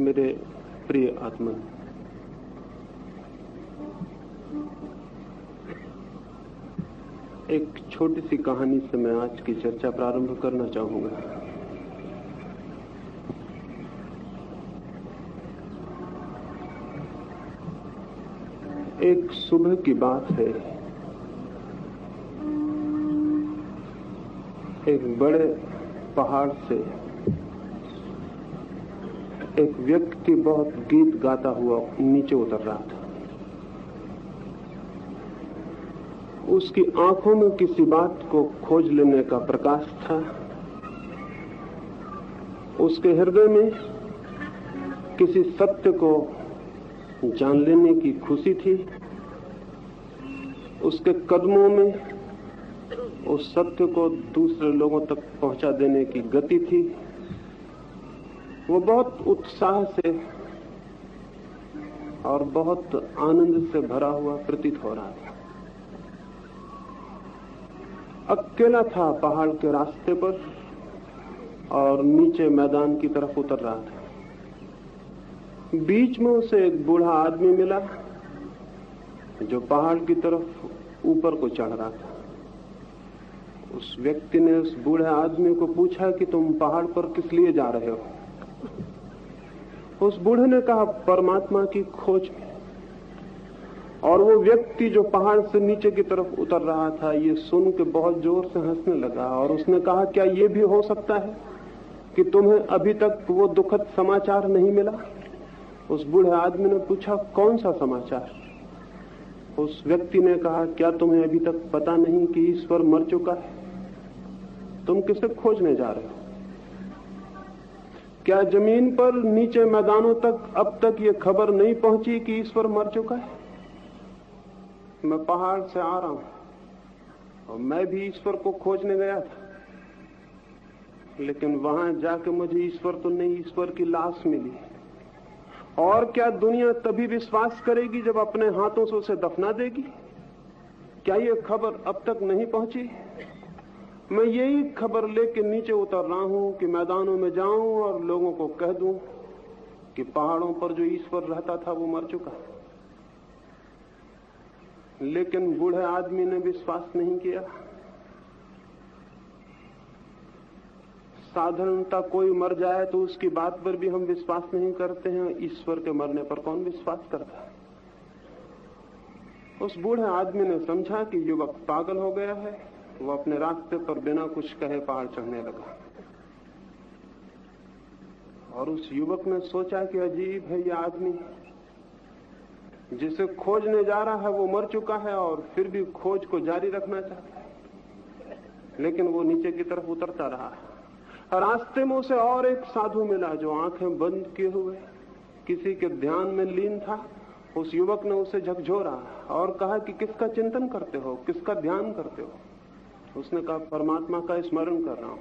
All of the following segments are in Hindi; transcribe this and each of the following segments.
मेरे प्रिय आत्मन, एक छोटी सी कहानी से मैं आज की चर्चा प्रारंभ करना चाहूंगा। एक सुबह की बात है। एक बड़े पहाड़ से एक व्यक्ति बहुत गीत गाता हुआ नीचे उतर रहा था। उसकी आंखों में किसी बात को खोज लेने का प्रकाश था। उसके हृदय में किसी सत्य को जान लेने की खुशी थी। उसके कदमों में उस सत्य को दूसरे लोगों तक पहुंचा देने की गति थी। वो बहुत उत्साह से और बहुत आनंद से भरा हुआ प्रतीत हो रहा था। अकेला था पहाड़ के रास्ते पर और नीचे मैदान की तरफ उतर रहा था। बीच में उसे एक बूढ़ा आदमी मिला जो पहाड़ की तरफ ऊपर को चढ़ रहा था। उस व्यक्ति ने उस बूढ़े आदमी को पूछा कि तुम पहाड़ पर किस लिए जा रहे हो? उस बूढ़े ने कहा, परमात्मा की खोज में। और वो व्यक्ति जो पहाड़ से नीचे की तरफ उतर रहा था, ये सुन के बहुत जोर से हंसने लगा और उसने कहा, क्या ये भी हो सकता है कि तुम्हें अभी तक वो दुखद समाचार नहीं मिला? उस बूढ़े आदमी ने पूछा, कौन सा समाचार? उस व्यक्ति ने कहा, क्या तुम्हें अभी तक पता नहीं कि ईश्वर मर चुका है? तुम किसे खोजने जा रहे हो? क्या जमीन पर नीचे मैदानों तक अब तक ये खबर नहीं पहुंची कि ईश्वर मर चुका है? मैं पहाड़ से आ रहा हूं और मैं भी ईश्वर को खोजने गया था, लेकिन वहां जाके मुझे ईश्वर तो नहीं, ईश्वर की लाश मिली। और क्या दुनिया तभी विश्वास करेगी जब अपने हाथों से उसे दफना देगी? क्या ये खबर अब तक नहीं पहुंची? मैं यही खबर लेके नीचे उतर रहा हूं कि मैदानों में जाऊं और लोगों को कह दूं कि पहाड़ों पर जो ईश्वर रहता था वो मर चुका। लेकिन बूढ़े आदमी ने विश्वास नहीं किया। साधारणता कोई मर जाए तो उसकी बात पर भी हम विश्वास नहीं करते हैं, ईश्वर के मरने पर कौन विश्वास करता है? उस बूढ़े आदमी ने समझा कि युवक पागल हो गया है। वो अपने रास्ते पर बिना कुछ कहे पहाड़ चढ़ने लगा और उस युवक ने सोचा कि अजीब है, यह आदमी जिसे खोजने जा रहा है वो मर चुका है और फिर भी खोज को जारी रखना चाहता है। लेकिन वो नीचे की तरफ उतरता रहा। रास्ते में उसे और एक साधु मिला जो आंखें बंद किए हुए किसी के ध्यान में लीन था। उस युवक ने उसे झकझोरा और कहा कि किसका चिंतन करते हो, किसका ध्यान करते हो? उसने कहा, परमात्मा का स्मरण कर रहा हूं।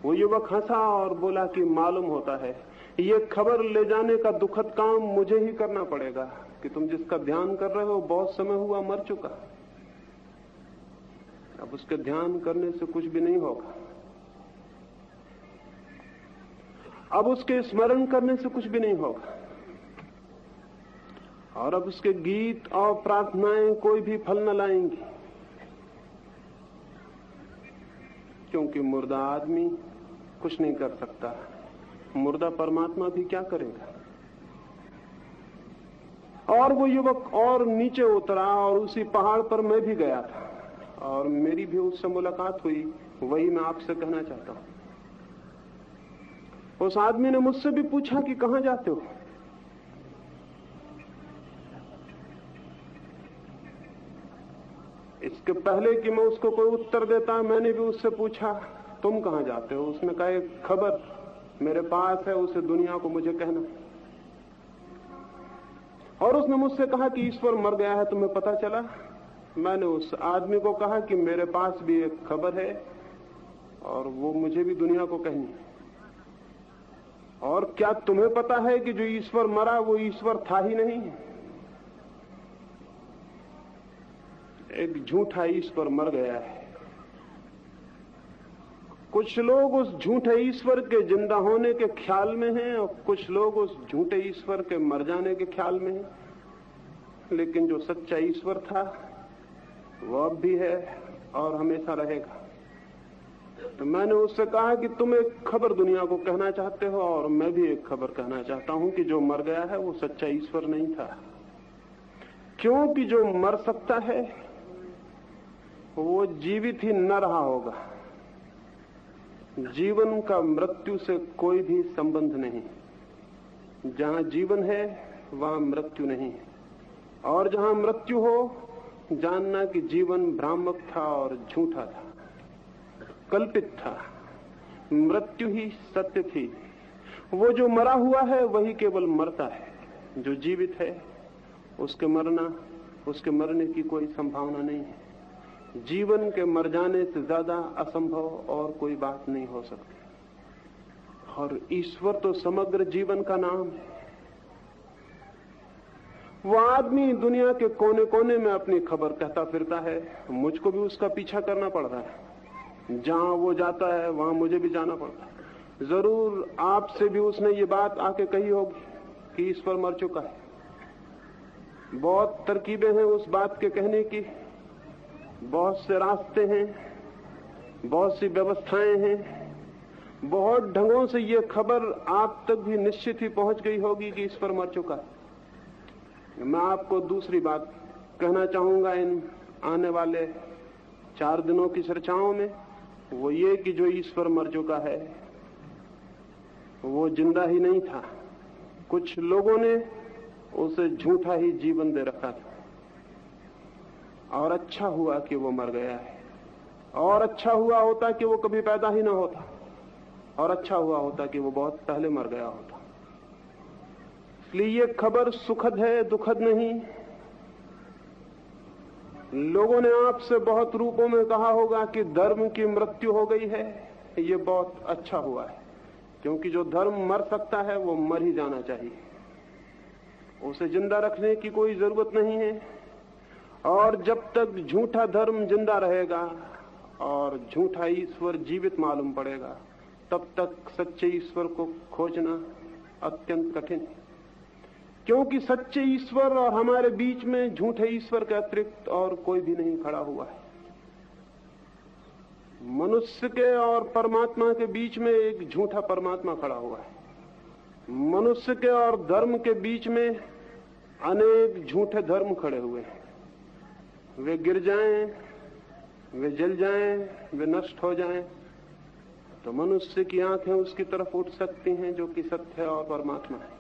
वो युवक हंसा और बोला कि मालूम होता है ये खबर ले जाने का दुखद काम मुझे ही करना पड़ेगा कि तुम जिसका ध्यान कर रहे हो बहुत समय हुआ मर चुका। अब उसके ध्यान करने से कुछ भी नहीं होगा, अब उसके स्मरण करने से कुछ भी नहीं होगा, और अब उसके गीत और प्रार्थनाएं कोई भी फल न लाएंगी, क्योंकि मुर्दा आदमी कुछ नहीं कर सकता। मुर्दा परमात्मा भी क्या करेगा? और वो युवक और नीचे उतरा और उसी पहाड़ पर मैं भी गया था और मेरी भी उससे मुलाकात हुई। वही मैं आपसे कहना चाहता हूं। उस आदमी ने मुझसे भी पूछा कि कहां जाते हो? इसके पहले कि मैं उसको कोई उत्तर देता, मैंने भी उससे पूछा, तुम कहां जाते हो? उसने कहा, एक खबर मेरे पास है, उसे दुनिया को मुझे कहना। और उसने मुझसे कहा कि ईश्वर मर गया है, तुम्हें पता चला? मैंने उस आदमी को कहा कि मेरे पास भी एक खबर है और वो मुझे भी दुनिया को कहनी। और क्या तुम्हें पता है कि जो ईश्वर मरा वो ईश्वर था ही नहीं? एक झूठा ईश्वर मर गया है। कुछ लोग उस झूठे ईश्वर के जिंदा होने के ख्याल में हैं और कुछ लोग उस झूठे ईश्वर के मर जाने के ख्याल में हैं। लेकिन जो सच्चा ईश्वर था वो अब भी है और हमेशा रहेगा। तो मैंने उससे कहा कि तुम एक खबर दुनिया को कहना चाहते हो और मैं भी एक खबर कहना चाहता हूं कि जो मर गया है वो सच्चा ईश्वर नहीं था, क्योंकि जो मर सकता है वो जीवित ही न रहा होगा। जीवन का मृत्यु से कोई भी संबंध नहीं। जहां जीवन है वहां मृत्यु नहीं है, और जहां मृत्यु हो जानना कि जीवन भ्रामक था और झूठा था, कल्पित था। मृत्यु ही सत्य थी। वो जो मरा हुआ है वही केवल मरता है, जो जीवित है उसके मरने की कोई संभावना नहीं है। जीवन के मर जाने से ज्यादा असंभव और कोई बात नहीं हो सकती। और ईश्वर तो समग्र जीवन का नाम है। वो आदमी दुनिया के कोने कोने में अपनी खबर कहता फिरता है, मुझको भी उसका पीछा करना पड़ रहा है। जहां वो जाता है वहां मुझे भी जाना पड़ता है। जरूर आपसे भी उसने ये बात आके कही होगी कि ईश्वर मर चुका है। बहुत तरकीबें हैं उस बात के कहने की, बहुत से रास्ते हैं, बहुत सी व्यवस्थाएं हैं, बहुत ढंगों से ये खबर आप तक भी निश्चित ही पहुंच गई होगी कि ईश्वर मर चुका है। मैं आपको दूसरी बात कहना चाहूंगा इन आने वाले 4 दिनों की चर्चाओं में, वो ये कि जो ईश्वर मर चुका है वो जिंदा ही नहीं था। कुछ लोगों ने उसे झूठा ही जीवन दे रखा था, और अच्छा हुआ कि वो मर गया है। और अच्छा हुआ होता कि वो कभी पैदा ही ना होता, और अच्छा हुआ होता कि वो बहुत पहले मर गया होता। इसलिए ये खबर सुखद है, दुखद नहीं। लोगों ने आपसे बहुत रूपों में कहा होगा कि धर्म की मृत्यु हो गई है। ये बहुत अच्छा हुआ है, क्योंकि जो धर्म मर सकता है वो मर ही जाना चाहिए। उसे जिंदा रखने की कोई जरूरत नहीं है। और जब तक झूठा धर्म जिंदा रहेगा और झूठा ईश्वर जीवित मालूम पड़ेगा, तब तक सच्चे ईश्वर को खोजना अत्यंत कठिन है। क्योंकि सच्चे ईश्वर और हमारे बीच में झूठे ईश्वर के अतिरिक्त और कोई भी नहीं खड़ा हुआ है। मनुष्य के और परमात्मा के बीच में एक झूठा परमात्मा खड़ा हुआ है। मनुष्य के और धर्म के बीच में अनेक झूठे धर्म खड़े हुए हैं। वे गिर जाएं, वे जल जाएं, वे नष्ट हो जाएं, तो मनुष्य की आंखें उसकी तरफ उठ सकती हैं जो कि सत्य और परमात्मा है।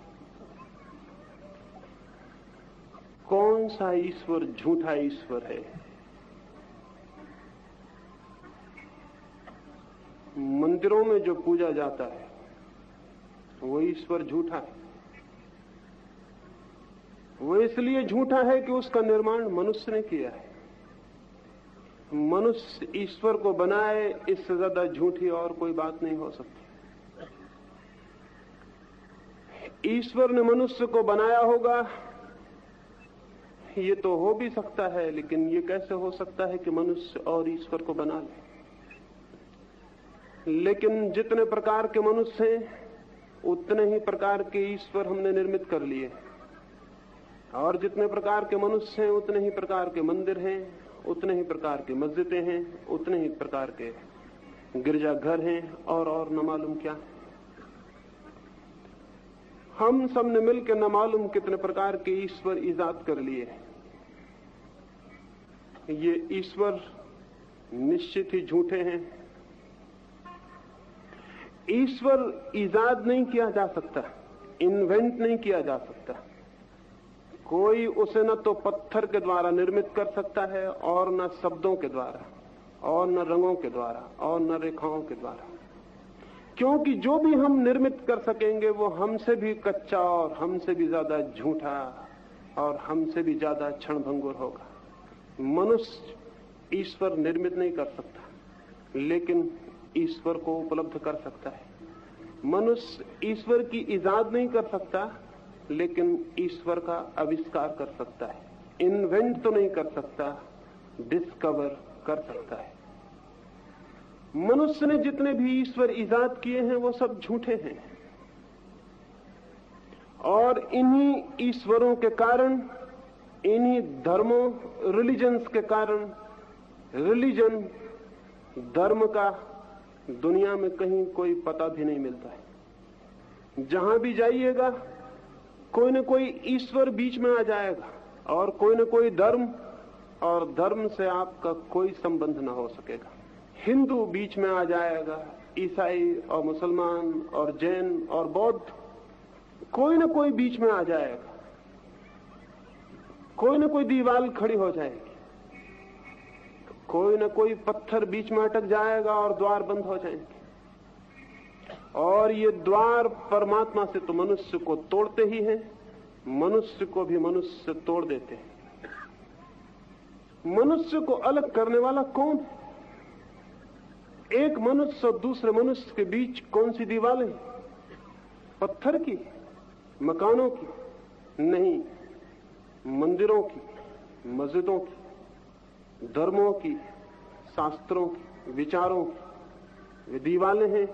कौन सा ईश्वर झूठा ईश्वर है? मंदिरों में जो पूजा जाता है वो ईश्वर झूठा है। वो इसलिए झूठा है कि उसका निर्माण मनुष्य ने किया है। मनुष्य ईश्वर को बनाए, इससे ज्यादा झूठी और कोई बात नहीं हो सकती। ईश्वर ने मनुष्य को बनाया होगा, ये तो हो भी सकता है, लेकिन ये कैसे हो सकता है कि मनुष्य और ईश्वर को बना ले? लेकिन जितने प्रकार के मनुष्य हैं उतने ही प्रकार के ईश्वर हमने निर्मित कर लिए, और जितने प्रकार के मनुष्य हैं उतने ही प्रकार के मंदिर हैं, उतने ही प्रकार की मस्जिदें हैं, उतने ही प्रकार के गिरजाघर हैं, और न मालूम क्या। हम सब ने मिलकर न मालूम कितने प्रकार के ईश्वर ईजाद कर लिए। ये ईश्वर निश्चित ही झूठे हैं। ईश्वर ईजाद नहीं किया जा सकता, इन्वेंट नहीं किया जा सकता। कोई उसे न तो पत्थर के द्वारा निर्मित कर सकता है, और न शब्दों के द्वारा, और न रंगों के द्वारा, और न रेखाओं के द्वारा। क्योंकि जो भी हम निर्मित कर सकेंगे वो हमसे भी कच्चा और हमसे भी ज्यादा झूठा और हमसे भी ज्यादा क्षणभंगुर होगा। मनुष्य ईश्वर निर्मित नहीं कर सकता, लेकिन ईश्वर को उपलब्ध कर सकता है। मनुष्य ईश्वर की इजाद नहीं कर सकता, लेकिन ईश्वर का आविष्कार कर सकता है। इन्वेंट तो नहीं कर सकता, डिस्कवर कर सकता है। मनुष्य ने जितने भी ईश्वर इजाद किए हैं वो सब झूठे हैं, और इन्हीं ईश्वरों के कारण, इन्हीं धर्मों, रिलीजन्स के कारण, रिलीजन, धर्म का दुनिया में कहीं कोई पता भी नहीं मिलता है। जहां भी जाइएगा कोई न कोई ईश्वर बीच में आ जाएगा, और कोई न कोई धर्म, और धर्म से आपका कोई संबंध ना हो सकेगा। हिंदू बीच में आ जाएगा, ईसाई और मुसलमान और जैन और बौद्ध, कोई न कोई बीच में आ जाएगा, कोई न कोई दीवार खड़ी हो जाएगी, कोई न कोई पत्थर बीच में अटक जाएगा और द्वार बंद हो जाएंगे। और ये द्वार परमात्मा से तो मनुष्य को तोड़ते ही हैं, मनुष्य को भी मनुष्य से तोड़ देते हैं। मनुष्य को अलग करने वाला कौन है? एक मनुष्य और दूसरे मनुष्य के बीच कौन सी दीवारें? पत्थर की, मकानों की? नहीं, मंदिरों की, मस्जिदों की, धर्मों की, शास्त्रों की, विचारों की। वे दीवारें हैं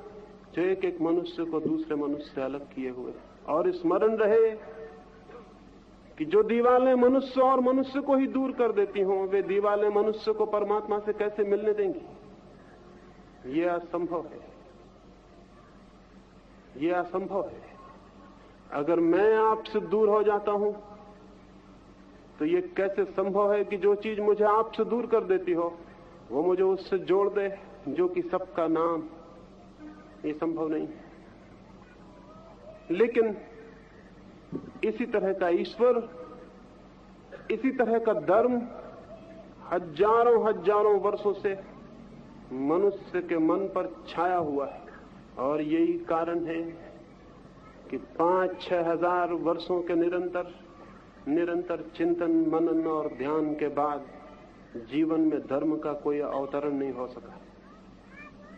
जो एक एक मनुष्य को दूसरे मनुष्य से अलग किए हुए। और स्मरण रहे कि जो दीवारें मनुष्य और मनुष्य को ही दूर कर देती हों, वे दीवारें मनुष्य को परमात्मा से कैसे मिलने देंगी? ये असंभव है, ये असंभव है। अगर मैं आपसे दूर हो जाता हूं तो ये कैसे संभव है कि जो चीज मुझे आपसे दूर कर देती हो वो मुझे उससे जोड़ दे जो कि सबका नाम? ये संभव नहीं है। लेकिन इसी तरह का ईश्वर, इसी तरह का धर्म हजारों हजारों वर्षों से मनुष्य के मन पर छाया हुआ है। और यही कारण है कि 5-6 हजार वर्षों के निरंतर चिंतन, मनन और ध्यान के बाद जीवन में धर्म का कोई अवतरण नहीं हो सका।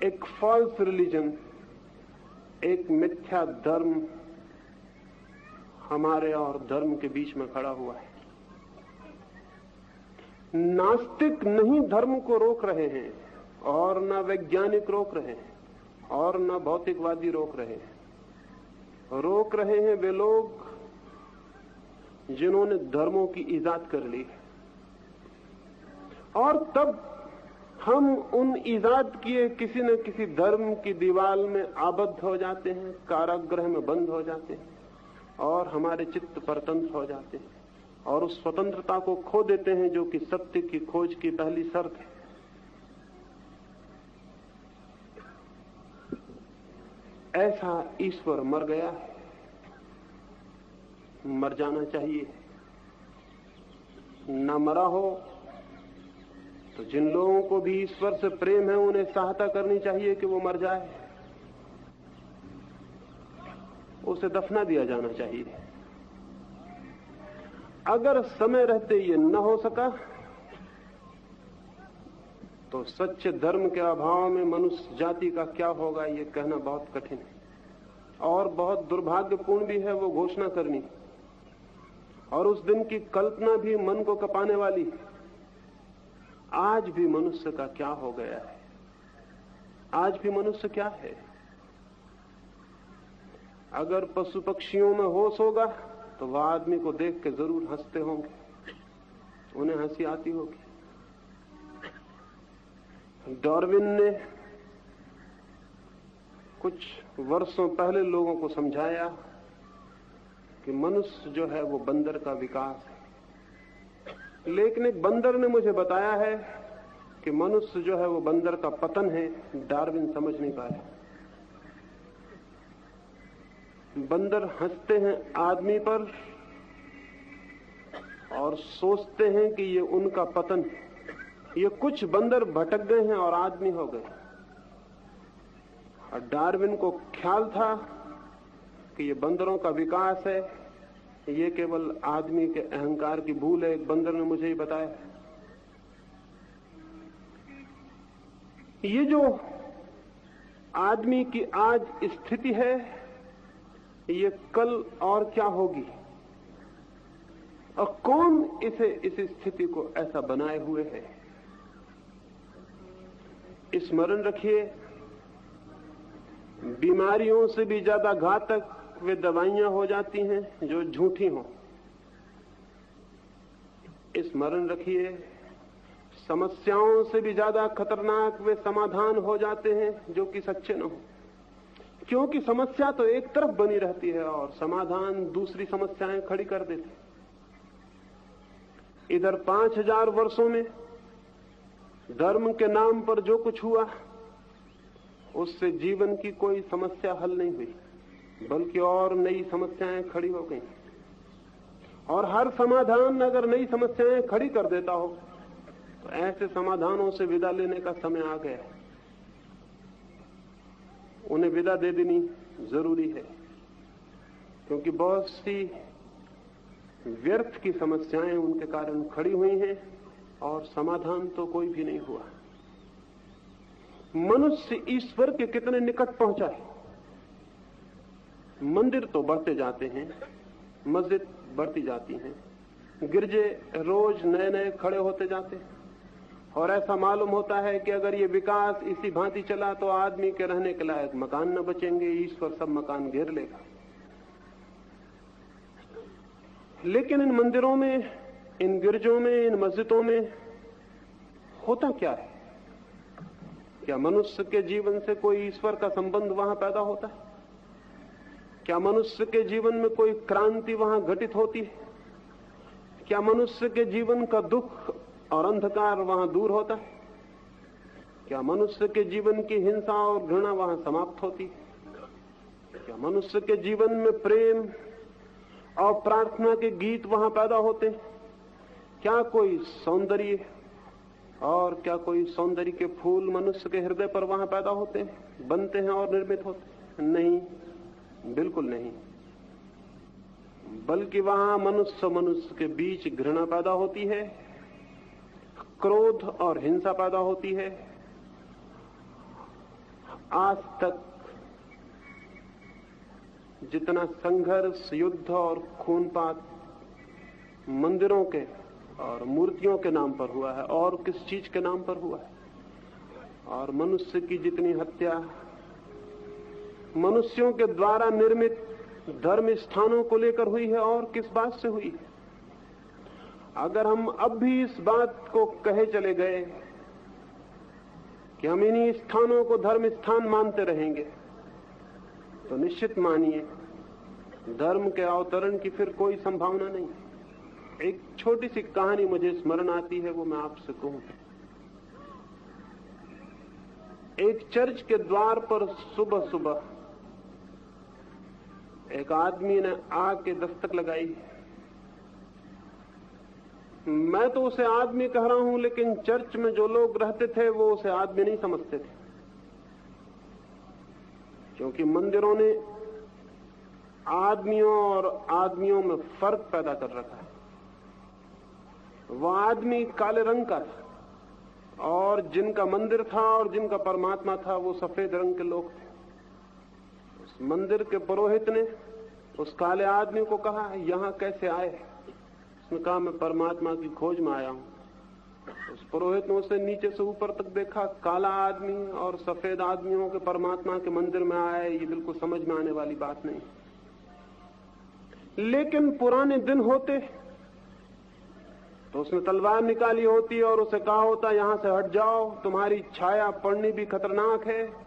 एक फॉल्स रिलीजन, एक मिथ्या धर्म हमारे और धर्म के बीच में खड़ा हुआ है। नास्तिक नहीं धर्म को रोक रहे हैं, और न वैज्ञानिक रोक रहे हैं, और न भौतिकवादी रोक रहे हैं। रोक रहे हैं वे लोग जिन्होंने धर्मों की इजाद कर ली। और तब हम उन इजाद किए किसी न किसी धर्म की दीवार में आबद्ध हो जाते हैं, कारागृह में बंद हो जाते हैं, और हमारे चित्त परतंत्र हो जाते हैं, और उस स्वतंत्रता को खो देते हैं जो कि सत्य की खोज की पहली शर्त है। ऐसा ईश्वर मर गया है, मर जाना चाहिए। न मरा हो तो जिन लोगों को भी ईश्वर से प्रेम है उन्हें सहायता करनी चाहिए कि वो मर जाए, उसे दफना दिया जाना चाहिए। अगर समय रहते ये न हो सका तो सच्चे धर्म के अभाव में मनुष्य जाति का क्या होगा ये कहना बहुत कठिन है, और बहुत दुर्भाग्यपूर्ण भी है वो घोषणा करनी। और उस दिन की कल्पना भी मन को कपाने वाली है। आज भी मनुष्य का क्या हो गया है? आज भी मनुष्य क्या है? अगर पशु पक्षियों में होश होगा तो वह आदमी को देख के जरूर हंसते होंगे, उन्हें हंसी आती होगी। डार्विन ने कुछ वर्षों पहले लोगों को समझाया कि मनुष्य जो है वो बंदर का विकास है, लेकिन एक बंदर ने मुझे बताया है कि मनुष्य जो है वो बंदर का पतन है। डार्विन समझ नहीं पाया। बंदर हंसते हैं आदमी पर और सोचते हैं कि ये उनका पतन है। ये कुछ बंदर भटक गए हैं और आदमी हो गए। और डार्विन को ख्याल था कि ये बंदरों का विकास है, ये केवल आदमी के अहंकार की भूल है। एक बंदर ने मुझे ही बताया। ये जो आदमी की आज स्थिति है ये कल और क्या होगी, और कौन इसे इस स्थिति को ऐसा बनाए हुए है? स्मरण रखिए, बीमारियों से भी ज्यादा घातक वे दवाइयां हो जाती हैं जो झूठी हों। स्मरण रखिए, समस्याओं से भी ज्यादा खतरनाक वे समाधान हो जाते हैं जो कि सच्चे न हो। क्योंकि समस्या तो एक तरफ बनी रहती है और समाधान दूसरी समस्याएं खड़ी कर देते। इधर 5000 वर्षों में धर्म के नाम पर जो कुछ हुआ उससे जीवन की कोई समस्या हल नहीं हुई, बल्कि और नई समस्याएं खड़ी हो गई। और हर समाधान अगर नई समस्याएं खड़ी कर देता हो तो ऐसे समाधानों से विदा लेने का समय आ गया है। उन्हें विदा दे देनी जरूरी है, क्योंकि बहुत सी व्यर्थ की समस्याएं उनके कारण खड़ी हुई हैं और समाधान तो कोई भी नहीं हुआ। मनुष्य ईश्वर के कितने निकट पहुंचा है। मंदिर तो बढ़ते जाते हैं, मस्जिद बढ़ती जाती हैं, गिरजे रोज नए नए खड़े होते जाते हैं, और ऐसा मालूम होता है कि अगर ये विकास इसी भांति चला तो आदमी के रहने के लायक मकान न बचेंगे, ईश्वर सब मकान घेर लेगा। लेकिन इन मंदिरों में, इन गिरजों में, इन मस्जिदों में होता क्या है? क्या मनुष्य के जीवन से कोई ईश्वर का संबंध वहां पैदा होता है? क्या मनुष्य के जीवन में कोई क्रांति वहां घटित होती है? क्या मनुष्य के जीवन का दुख और अंधकार वहां दूर होता है? क्या मनुष्य के जीवन की हिंसा और घृणा वहां समाप्त होती है? क्या मनुष्य के जीवन में प्रेम और प्रार्थना के गीत वहां पैदा होते हैं? क्या कोई सौंदर्य और क्या कोई सौंदर्य के फूल मनुष्य के हृदय पर वहां पैदा होते हैं, बनते हैं और निर्मित होते हैं? नहीं, बिल्कुल नहीं। बल्कि वहां मनुष्य के बीच घृणा पैदा होती है, क्रोध और हिंसा पैदा होती है। आज तक जितना संघर्ष, युद्ध और खूनपात मंदिरों के और मूर्तियों के नाम पर हुआ है, और किस चीज के नाम पर हुआ है, और मनुष्य की जितनी हत्या मनुष्यों के द्वारा निर्मित धर्म स्थानों को लेकर हुई है, और किस बात से हुई है? अगर हम अब भी इस बात को कहे चले गए कि हम इन्हीं स्थानों को धर्म स्थान मानते रहेंगे, तो निश्चित मानिए धर्म के अवतरण की फिर कोई संभावना नहीं। एक छोटी सी कहानी मुझे स्मरण आती है, वो मैं आपसे कहूं। एक चर्च के द्वार पर सुबह सुबह एक आदमी ने आके दस्तक लगाई। मैं तो उसे आदमी कह रहा हूं, लेकिन चर्च में जो लोग रहते थे वो उसे आदमी नहीं समझते थे, क्योंकि मंदिरों ने आदमियों और आदमियों में फर्क पैदा कर रखा है। वह आदमी काले रंग का था और जिनका मंदिर था और जिनका परमात्मा था वो सफेद रंग के लोग थे। उस मंदिर के पुरोहित ने उस काले आदमी को कहा, यहां कैसे आए? उसने कहा, मैं परमात्मा की खोज में आया हूं। उस पुरोहित ने उसे नीचे से ऊपर तक देखा, काला आदमी और सफेद आदमियों के परमात्मा के मंदिर में आए, ये बिल्कुल समझ में आने वाली बात नहीं। लेकिन पुराने दिन होते तो उसने तलवार निकाली होती और उसे कहा होता, यहां से हट जाओ, तुम्हारी छाया पड़नी भी खतरनाक है।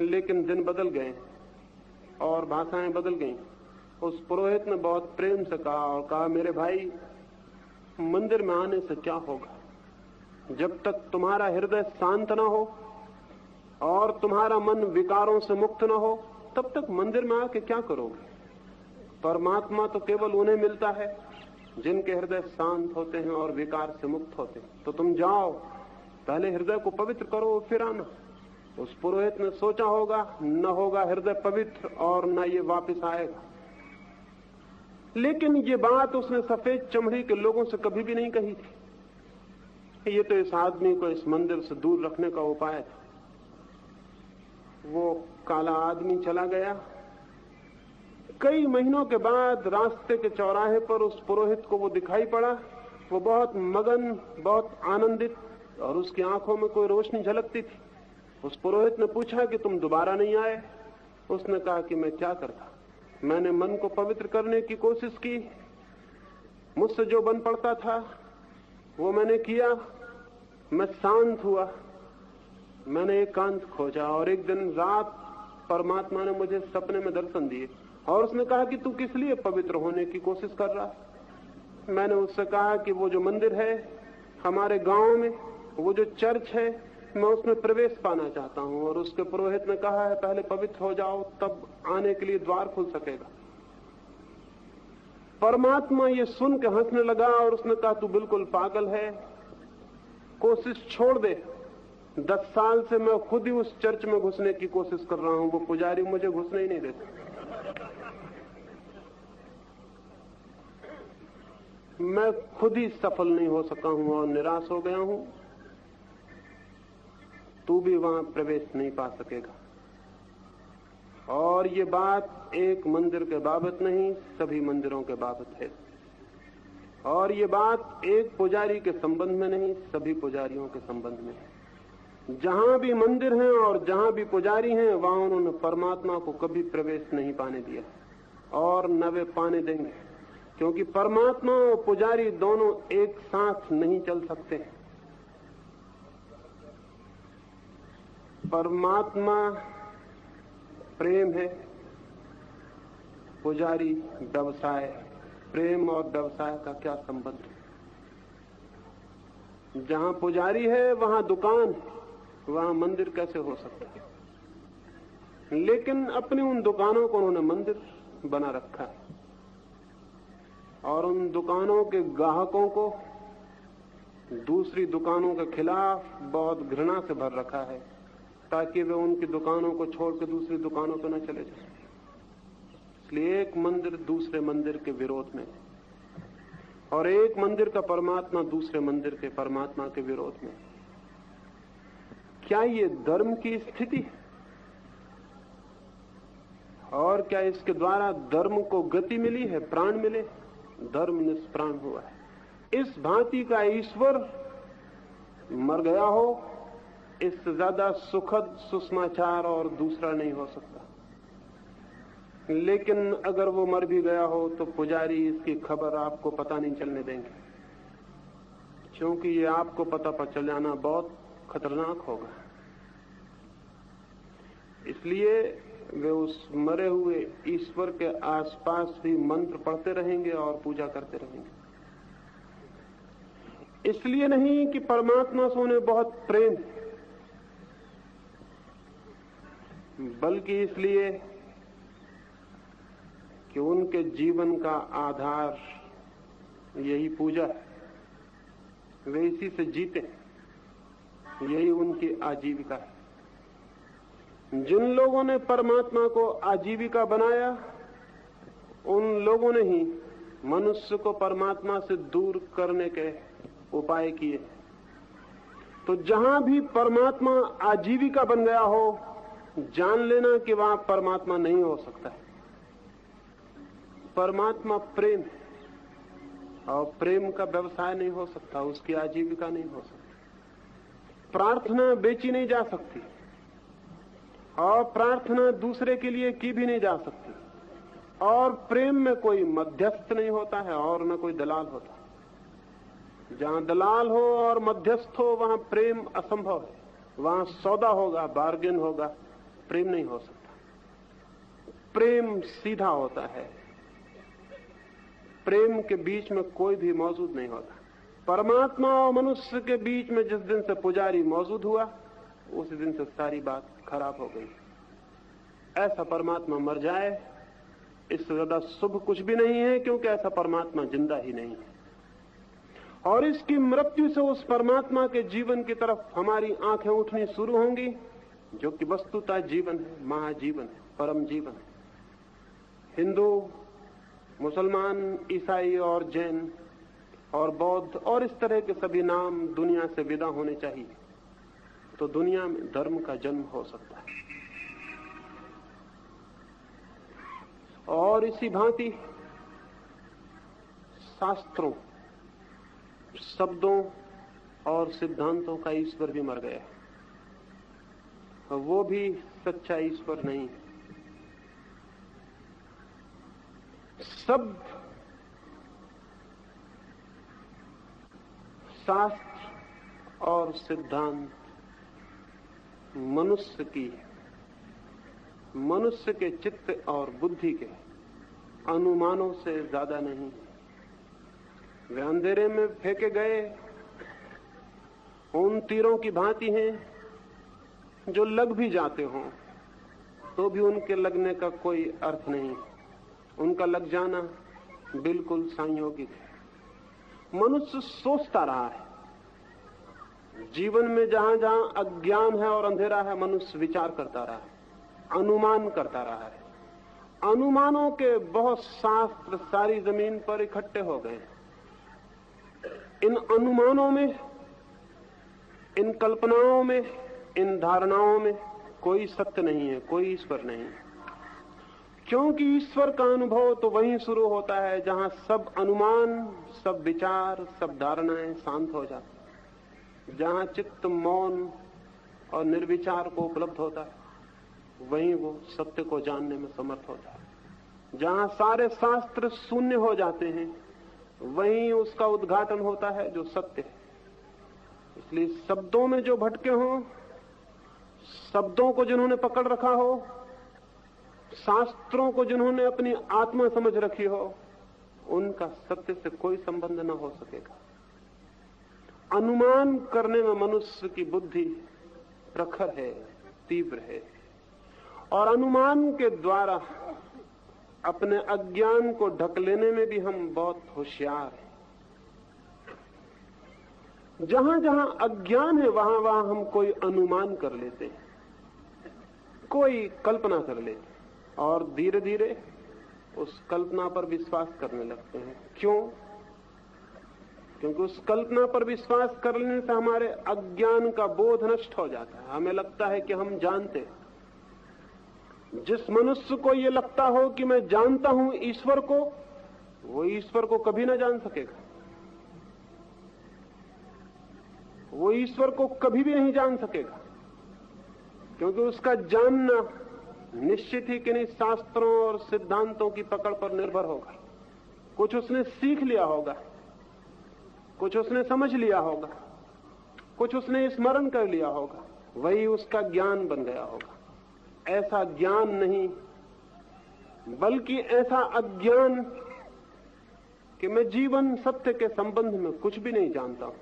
लेकिन दिन बदल गए और भाषाएं बदल गईं। उस पुरोहित ने बहुत प्रेम से कहा और कहा, मेरे भाई, मंदिर में आने से क्या होगा? जब तक तुम्हारा हृदय शांत ना हो और तुम्हारा मन विकारों से मुक्त ना हो, तब तक मंदिर में आके क्या करोगे? परमात्मा तो केवल उन्हें मिलता है जिनके हृदय शांत होते हैं और विकार से मुक्त होते हैं। तो तुम जाओ, पहले हृदय को पवित्र करो, फिर आना। उस पुरोहित ने सोचा होगा, न होगा हृदय पवित्र और न ये वापस आएगा। लेकिन ये बात उसने सफेद चमड़ी के लोगों से कभी भी नहीं कही थी। ये तो इस आदमी को इस मंदिर से दूर रखने का उपाय था। वो काला आदमी चला गया। कई महीनों के बाद रास्ते के चौराहे पर उस पुरोहित को वो दिखाई पड़ा। वो बहुत मगन, बहुत आनंदित और उसकी आंखों में कोई रोशनी झलकती थी। उस पुरोहित ने पूछा कि तुम दोबारा नहीं आए? उसने कहा कि मैं क्या करता, मैंने मन को पवित्र करने की कोशिश की, मुझसे जो बन पड़ता था वो मैंने किया, मैं शांत हुआ, मैंने एकांत खोजा, और एक दिन रात परमात्मा ने मुझे सपने में दर्शन दिए और उसने कहा कि तू किस लिए पवित्र होने की कोशिश कर रहा? मैंने उससे कहा कि वो जो मंदिर है हमारे गांव में, वो जो चर्च है, मैं उसमें प्रवेश पाना चाहता हूं। और उसके पुरोहित ने कहा है पहले पवित्र हो जाओ, तब आने के लिए द्वार खुल सकेगा। परमात्मा ये सुन के हंसने लगा और उसने कहा तू बिल्कुल पागल है, कोशिश छोड़ दे। 10 साल से मैं खुद ही उस चर्च में घुसने की कोशिश कर रहा हूं, वो पुजारी मुझे घुसने ही नहीं देता। मैं खुद ही सफल नहीं हो सका हूं और निराश हो गया हूं, तू भी वहां प्रवेश नहीं पा सकेगा। और ये बात एक मंदिर के बाबत नहीं, सभी मंदिरों के बाबत है। और ये बात एक पुजारी के संबंध में नहीं, सभी पुजारियों के संबंध में है। जहां भी मंदिर हैं और जहां भी पुजारी हैं, वहां उन्होंने परमात्मा को कभी प्रवेश नहीं पाने दिया और न वे पाने देंगे, क्योंकि परमात्मा और पुजारी दोनों एक साथ नहीं चल सकते। परमात्मा प्रेम है, पुजारी व्यवसाय। प्रेम और व्यवसाय का क्या संबंध? जहां पुजारी है वहां दुकान, वहां मंदिर कैसे हो सकता है? लेकिन अपनी उन दुकानों को उन्होंने मंदिर बना रखा है और उन दुकानों के ग्राहकों को दूसरी दुकानों के खिलाफ बहुत घृणा से भर रखा है, ताकि वे उनकी दुकानों को छोड़ के दूसरी दुकानों पर न चले जाएं। इसलिए एक मंदिर दूसरे मंदिर के विरोध में, और एक मंदिर का परमात्मा दूसरे मंदिर के परमात्मा के विरोध में। क्या ये धर्म की स्थिति है? और क्या इसके द्वारा धर्म को गति मिली है, प्राण मिले? धर्म निष्प्राण हुआ है। इस भांति का ईश्वर मर गया हो, इससे ज्यादा सुखद सुसमाचार और दूसरा नहीं हो सकता। लेकिन अगर वो मर भी गया हो तो पुजारी इसकी खबर आपको पता नहीं चलने देंगे, क्योंकि ये आपको पता चल जाना बहुत खतरनाक होगा। इसलिए वे उस मरे हुए ईश्वर के आसपास भी मंत्र पढ़ते रहेंगे और पूजा करते रहेंगे। इसलिए नहीं कि परमात्मा से उन्हें बहुत प्रेम, बल्कि इसलिए कि उनके जीवन का आधार यही पूजा है। वे इसी से जीते, यही उनकी आजीविका है। जिन लोगों ने परमात्मा को आजीविका बनाया, उन लोगों ने ही मनुष्य को परमात्मा से दूर करने के उपाय किए। तो जहां भी परमात्मा आजीविका बन गया हो, जान लेना कि वहां परमात्मा नहीं हो सकता है। परमात्मा प्रेम है और प्रेम का व्यवसाय नहीं हो सकता, उसकी आजीविका नहीं हो सकती। प्रार्थना बेची नहीं जा सकती और प्रार्थना दूसरे के लिए की भी नहीं जा सकती। और प्रेम में कोई मध्यस्थ नहीं होता है और न कोई दलाल होता। जहां दलाल हो और मध्यस्थ हो, वहां प्रेम असंभव है। वहां सौदा होगा, बार्गेन होगा, प्रेम नहीं हो सकता। प्रेम सीधा होता है, प्रेम के बीच में कोई भी मौजूद नहीं होता। परमात्मा और मनुष्य के बीच में जिस दिन से पुजारी मौजूद हुआ, उसी दिन से सारी बात खराब हो गई। ऐसा परमात्मा मर जाए, इससे ज्यादा शुभ कुछ भी नहीं है, क्योंकि ऐसा परमात्मा जिंदा ही नहीं है। और इसकी मृत्यु से उस परमात्मा के जीवन की तरफ हमारी आंखें उठनी शुरू होंगी, जो कि वस्तुतः जीवन है, महाजीवन है, परम जीवन है। हिंदू, मुसलमान, ईसाई और जैन और बौद्ध और इस तरह के सभी नाम दुनिया से विदा होने चाहिए, तो दुनिया में धर्म का जन्म हो सकता है। और इसी भांति शास्त्रों, शब्दों और सिद्धांतों का ईश्वर भी मर गया, वो भी सच्चा ईश्वर नहीं। सब शास्त्र और सिद्धांत मनुष्य के चित्त और बुद्धि के अनुमानों से ज्यादा नहीं। वे अंधेरे में फेंके गए उन तीरों की भांति हैं जो लग भी जाते हों तो भी उनके लगने का कोई अर्थ नहीं, उनका लग जाना बिल्कुल संयोगिक है। मनुष्य सोचता रहा है, जीवन में जहां जहां अज्ञान है और अंधेरा है, मनुष्य विचार करता रहा है, अनुमान करता रहा है। अनुमानों के बहुत शास्त्र सारी जमीन पर इकट्ठे हो गए। इन अनुमानों में, इन कल्पनाओं में, इन धारणाओं में कोई सत्य नहीं है, कोई ईश्वर नहीं है। क्योंकि ईश्वर का अनुभव तो वहीं शुरू होता है जहां सब अनुमान, सब विचार, सब धारणाएं शांत हो जाती, जहां चित्त मौन और निर्विचार को उपलब्ध होता है, वहीं वो सत्य को जानने में समर्थ होता है। जहां सारे शास्त्र शून्य हो जाते हैं, वहीं उसका उद्घाटन होता है जो सत्य है। इसलिए शब्दों में जो भटके हों, शब्दों को जिन्होंने पकड़ रखा हो, शास्त्रों को जिन्होंने अपनी आत्मा समझ रखी हो, उनका सत्य से कोई संबंध न हो सकेगा। अनुमान करने में मनुष्य की बुद्धि प्रखर है, तीव्र है, और अनुमान के द्वारा अपने अज्ञान को ढक लेने में भी हम बहुत होशियार हैं। जहां जहां अज्ञान है वहां वहां हम कोई अनुमान कर लेते हैं, कोई कल्पना कर लेते हैं, और धीरे धीरे उस कल्पना पर विश्वास करने लगते हैं। क्यों? क्योंकि उस कल्पना पर विश्वास करने से हमारे अज्ञान का बोध नष्ट हो जाता है। हमें लगता है कि हम जानते हैं। जिस मनुष्य को ये लगता हो कि मैं जानता हूं ईश्वर को, वो ईश्वर को कभी ना जान सकेगा। वो ईश्वर को कभी भी नहीं जान सकेगा, क्योंकि उसका जानना निश्चित ही किन्हीं शास्त्रों और सिद्धांतों की पकड़ पर निर्भर होगा। कुछ उसने सीख लिया होगा, कुछ उसने समझ लिया होगा, कुछ उसने स्मरण कर लिया होगा, वही उसका ज्ञान बन गया होगा। ऐसा ज्ञान नहीं, बल्कि ऐसा अज्ञान कि मैं जीवन सत्य के संबंध में कुछ भी नहीं जानता हूं।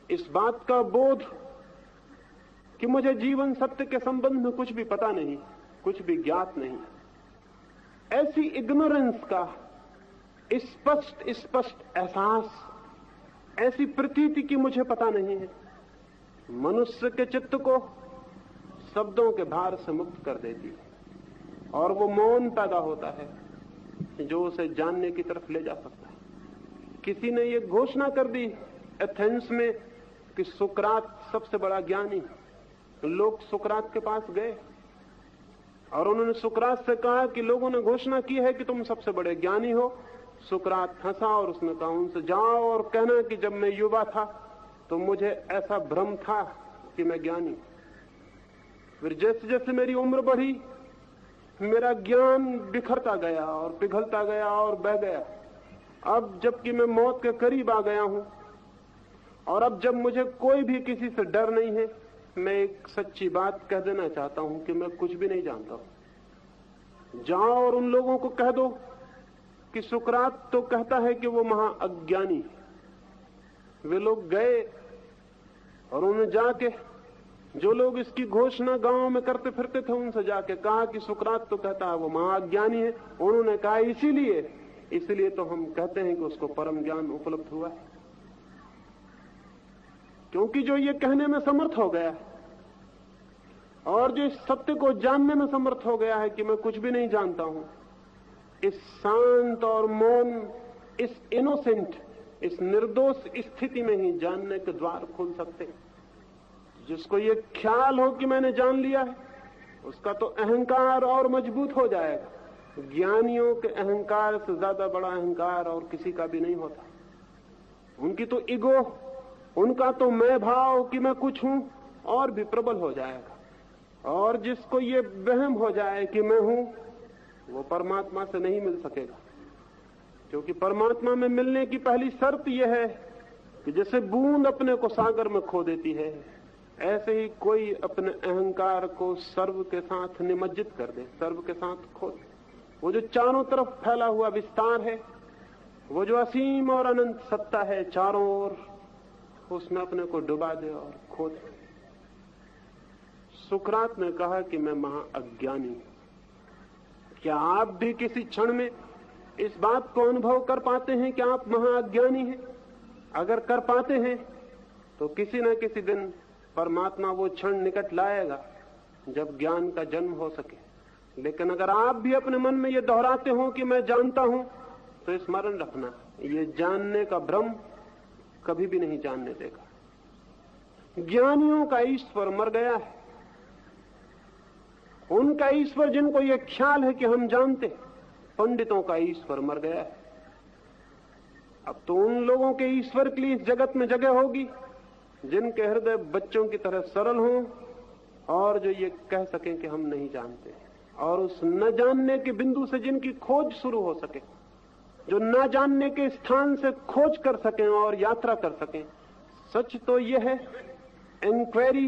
इस बात का बोध कि मुझे जीवन सत्य के संबंध में कुछ भी पता नहीं, कुछ भी ज्ञात नहीं, ऐसी इग्नोरेंस का स्पष्ट एहसास, ऐसी प्रतीति कि मुझे पता नहीं है, मनुष्य के चित्त को शब्दों के भार से मुक्त कर देती है, और वो मौन पैदा होता है जो उसे जानने की तरफ ले जा सकता है। किसी ने ये घोषणा कर दी एथेंस में कि सुकरात सबसे बड़ा ज्ञानी। लोग सुकरात के पास गए और उन्होंने सुकरात से कहा कि लोगों ने घोषणा की है कि तुम सबसे बड़े ज्ञानी हो। सुकरात हंसा और उसने कहा, उनसे जाओ और कहना कि जब मैं युवा था तो मुझे ऐसा भ्रम था कि मैं ज्ञानी। फिर जैसे जैसे मेरी उम्र बढ़ी, मेरा ज्ञान बिखरता गया और पिघलता गया और बह गया। अब जबकि मैं मौत के करीब आ गया हूं, और अब जब मुझे कोई भी किसी से डर नहीं है, मैं एक सच्ची बात कह देना चाहता हूं कि मैं कुछ भी नहीं जानता हूं। जाओ और उन लोगों को कह दो कि सुकरात तो कहता है कि वो महा अज्ञानी है। वे लोग गए और उन्होंने जाके, जो लोग इसकी घोषणा गांव में करते फिरते थे, उनसे जाके कहा कि सुकरात तो कहता है वो महाज्ञानी है। उन्होंने कहा इसीलिए तो हम कहते हैं कि उसको परम ज्ञान उपलब्ध हुआ है, क्योंकि जो ये कहने में समर्थ हो गया और जो इस सत्य को जानने में समर्थ हो गया है कि मैं कुछ भी नहीं जानता हूं, इस शांत और मौन, इस इनोसेंट, इस निर्दोष स्थिति में ही जानने के द्वार खुल सकते हैं। जिसको ये ख्याल हो कि मैंने जान लिया है, उसका तो अहंकार और मजबूत हो जाएगा। ज्ञानियों के अहंकार से ज्यादा बड़ा अहंकार और किसी का भी नहीं होता। उनकी तो ईगो उनका तो मैं भाव कि मैं कुछ हूं और भी प्रबल हो जाएगा। और जिसको ये वहम हो जाए कि मैं हूं, वो परमात्मा से नहीं मिल सकेगा। क्योंकि परमात्मा में मिलने की पहली शर्त यह है कि जैसे बूंद अपने को सागर में खो देती है, ऐसे ही कोई अपने अहंकार को सर्व के साथ निमज्जित कर दे, सर्व के साथ खो दे। वो जो चारों तरफ फैला हुआ विस्तार है, वो जो असीम और अनंत सत्ता है चारों ओर, उसमें अपने को डुबा दे और खो दे। सुकरात ने कहा कि मैं महाअज्ञानी हूं। क्या आप भी किसी क्षण में इस बात को अनुभव कर पाते हैं कि आप महाअज्ञानी हैं? अगर कर पाते हैं तो किसी न किसी दिन परमात्मा वो क्षण निकट लाएगा जब ज्ञान का जन्म हो सके। लेकिन अगर आप भी अपने मन में ये दोहराते हो कि मैं जानता हूं, तो स्मरण रखना, ये जानने का भ्रम कभी भी नहीं जानने देगा। ज्ञानियों का ईश्वर मर गया है। उनका ईश्वर जिनको ये ख्याल है कि हम जानते, पंडितों का ईश्वर मर गया है। अब तो उन लोगों के ईश्वर के लिए इस जगत में जगह होगी जिनके हृदय बच्चों की तरह सरल हों और जो ये कह सकें कि हम नहीं जानते, और उस न जानने के बिंदु से जिनकी खोज शुरू हो सके, जो न जानने के स्थान से खोज कर सकें और यात्रा कर सकें। सच तो यह है, इंक्वायरी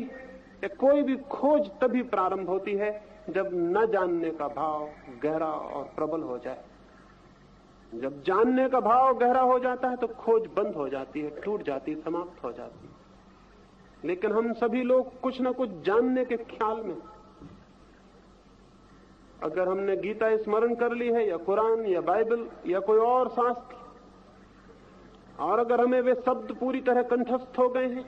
या कोई भी खोज तभी प्रारंभ होती है जब न जानने का भाव गहरा और प्रबल हो जाए। जब जानने का भाव गहरा हो जाता है तो खोज बंद हो जाती है, टूट जाती है, समाप्त हो जाती है। लेकिन हम सभी लोग कुछ न कुछ जानने के ख्याल में, अगर हमने गीता स्मरण कर ली है या कुरान या बाइबल या कोई और शास्त्र, और अगर हमें वे शब्द पूरी तरह कंठस्थ हो गए हैं,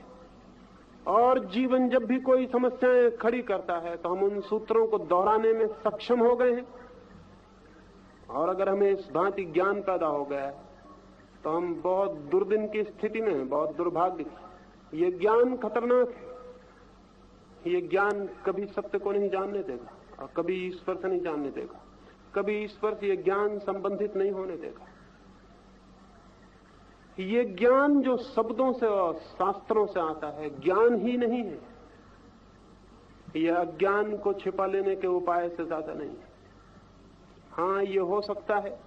और जीवन जब भी कोई समस्याएं खड़ी करता है तो हम उन सूत्रों को दोहराने में सक्षम हो गए हैं, और अगर हमें इस भांति ज्ञान पैदा हो गया है, तो हम बहुत दुर्दिन की स्थिति में हैं, बहुत दुर्भाग्य की। ये ज्ञान खतरनाक है। ये ज्ञान कभी सत्य को नहीं जानने देगा और कभी ईश्वर से नहीं जानने देगा, कभी ईश्वर से ये ज्ञान संबंधित नहीं होने देगा। ये ज्ञान जो शब्दों से और शास्त्रों से आता है, ज्ञान ही नहीं है। यह अज्ञान को छिपा लेने के उपाय से ज्यादा नहीं है। हाँ, ये हो सकता है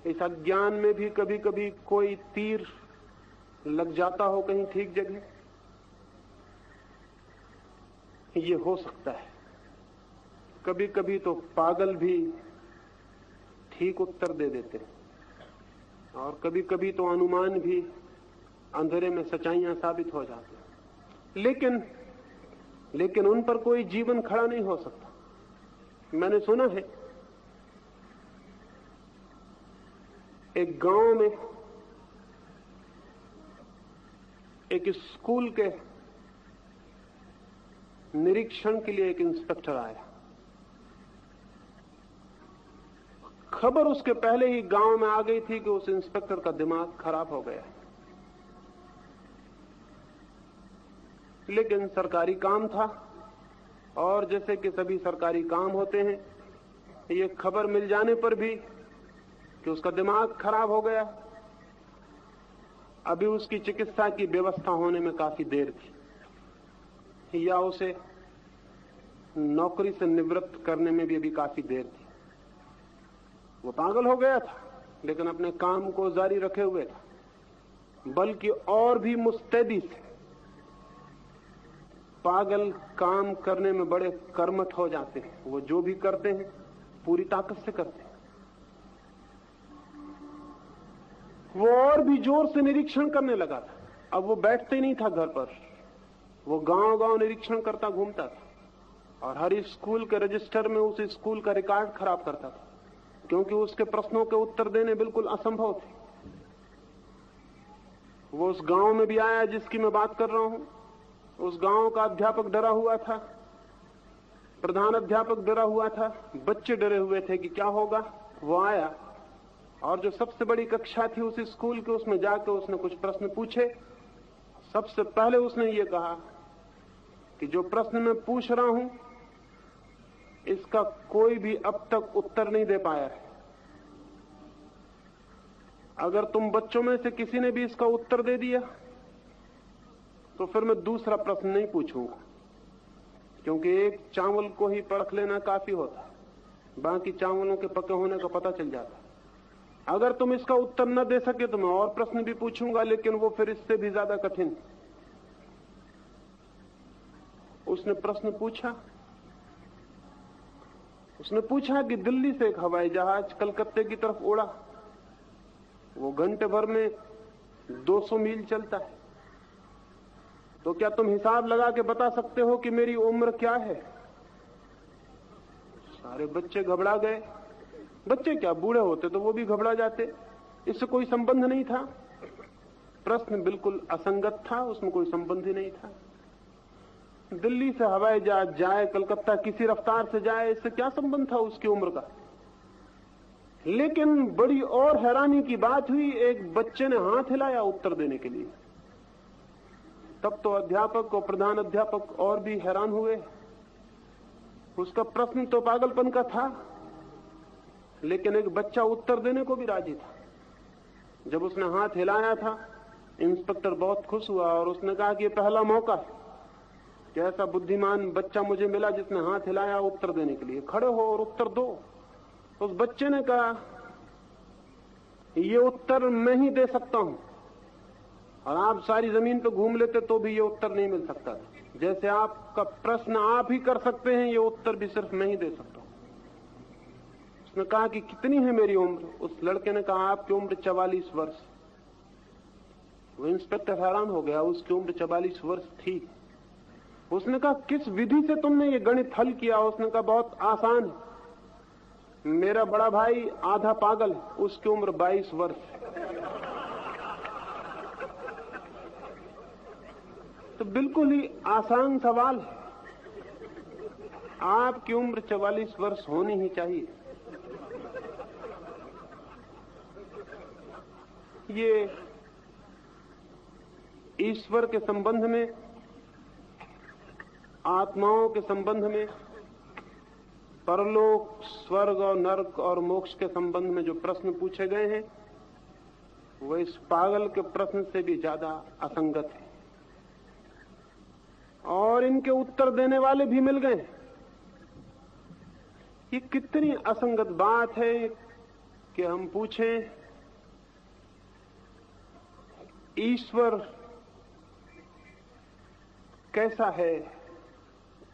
इस अज्ञान में भी कभी कभी कोई तीर लग जाता हो कहीं ठीक जगह, ये हो सकता है। कभी कभी तो पागल भी ठीक उत्तर दे देते हैं, और कभी कभी तो अनुमान भी अंधेरे में सच्चाइयां साबित हो जाती हैं। लेकिन उन पर कोई जीवन खड़ा नहीं हो सकता। मैंने सुना है एक गांव में एक स्कूल के निरीक्षण के लिए एक इंस्पेक्टर आया। खबर उसके पहले ही गांव में आ गई थी कि उस इंस्पेक्टर का दिमाग खराब हो गया। लेकिन सरकारी काम था, और जैसे कि सभी सरकारी काम होते हैं, ये खबर मिल जाने पर भी कि उसका दिमाग खराब हो गया, अभी उसकी चिकित्सा की व्यवस्था होने में काफी देर थी, या उसे नौकरी से निवृत्त करने में भी अभी काफी देर थी। वो पागल हो गया था, लेकिन अपने काम को जारी रखे हुए था, बल्कि और भी मुस्तैदी से। पागल काम करने में बड़े कर्मठ हो जाते हैं, वो जो भी करते हैं पूरी ताकत से करते हैं। वो और भी जोर से निरीक्षण करने लगा था। अब वो बैठते ही नहीं था घर पर, वो गांव-गांव निरीक्षण करता घूमता था, और हर स्कूल के रजिस्टर में उस स्कूल का रिकॉर्ड खराब करता था, क्योंकि उसके प्रश्नों के उत्तर देने बिल्कुल असंभव थे। वो उस गांव में भी आया जिसकी मैं बात कर रहा हूं। उस गांव का अध्यापक डरा हुआ था, प्रधान अध्यापक डरा हुआ था, बच्चे डरे हुए थे कि क्या होगा। वो आया, और जो सबसे बड़ी कक्षा थी उस स्कूल के, उसमें जाकर उसने कुछ प्रश्न पूछे। सबसे पहले उसने ये कहा कि जो प्रश्न मैं पूछ रहा हूं इसका कोई भी अब तक उत्तर नहीं दे पाया है। अगर तुम बच्चों में से किसी ने भी इसका उत्तर दे दिया तो फिर मैं दूसरा प्रश्न नहीं पूछूंगा, क्योंकि एक चावल को ही परख लेना काफी होता है, बाकी चावलों के पके होने का पता चल जाता है। अगर तुम इसका उत्तर न दे सके तो मैं और प्रश्न भी पूछूंगा, लेकिन वो फिर इससे भी ज्यादा कठिन। उसने प्रश्न पूछा, उसने पूछा कि दिल्ली से एक हवाई जहाज कलकत्ते की तरफ उड़ा, वो घंटे भर में 200 मील चलता है, तो क्या तुम हिसाब लगा के बता सकते हो कि मेरी उम्र क्या है? सारे बच्चे घबरा गए। बच्चे क्या, बूढ़े होते तो वो भी घबरा जाते, इससे कोई संबंध नहीं था। प्रश्न बिल्कुल असंगत था, उसमें कोई संबंध ही नहीं था। दिल्ली से हवाई जहाज जाए, कलकत्ता किसी रफ्तार से जाए, इससे क्या संबंध था उसकी उम्र का? लेकिन बड़ी और हैरानी की बात हुई, एक बच्चे ने हाथ हिलाया उत्तर देने के लिए। तब तो अध्यापक और प्रधान अध्यापक और भी हैरान हुए। उसका प्रश्न तो पागलपन का था, लेकिन एक बच्चा उत्तर देने को भी राजी था। जब उसने हाथ हिलाया था, इंस्पेक्टर बहुत खुश हुआ और उसने कहा कि ये पहला मौका है कि ऐसा बुद्धिमान बच्चा मुझे मिला जिसने हाथ हिलाया उत्तर देने के लिए। खड़े हो और उत्तर दो। उस बच्चे ने कहा, ये उत्तर मैं ही दे सकता हूं, और आप सारी जमीन पर घूम लेते तो भी ये उत्तर नहीं मिल सकता। जैसे आपका प्रश्न आप ही कर सकते हैं, ये उत्तर भी सिर्फ मैं ही दे सकता हूं। उसने कहा कि कितनी है मेरी उम्र? उस लड़के ने कहा, आपकी उम्र 44 वर्ष। वो इंस्पेक्टर हैरान हो गया, उसकी उम्र 44 वर्ष थी। उसने कहा, किस विधि से तुमने ये गणित हल किया? उसने कहा, बहुत आसान है, मेरा बड़ा भाई आधा पागल है, उसकी उम्र 22 वर्ष। तो बिल्कुल ही आसान सवाल है। आपकी उम्र 44 वर्ष होनी ही चाहिए। ये ईश्वर के संबंध में, आत्माओं के संबंध में, परलोक, स्वर्ग और नरक और मोक्ष के संबंध में जो प्रश्न पूछे गए हैं, वो इस पागल के प्रश्न से भी ज्यादा असंगत है। और इनके उत्तर देने वाले भी मिल गए। ये कितनी असंगत बात है कि हम पूछें, ईश्वर कैसा है,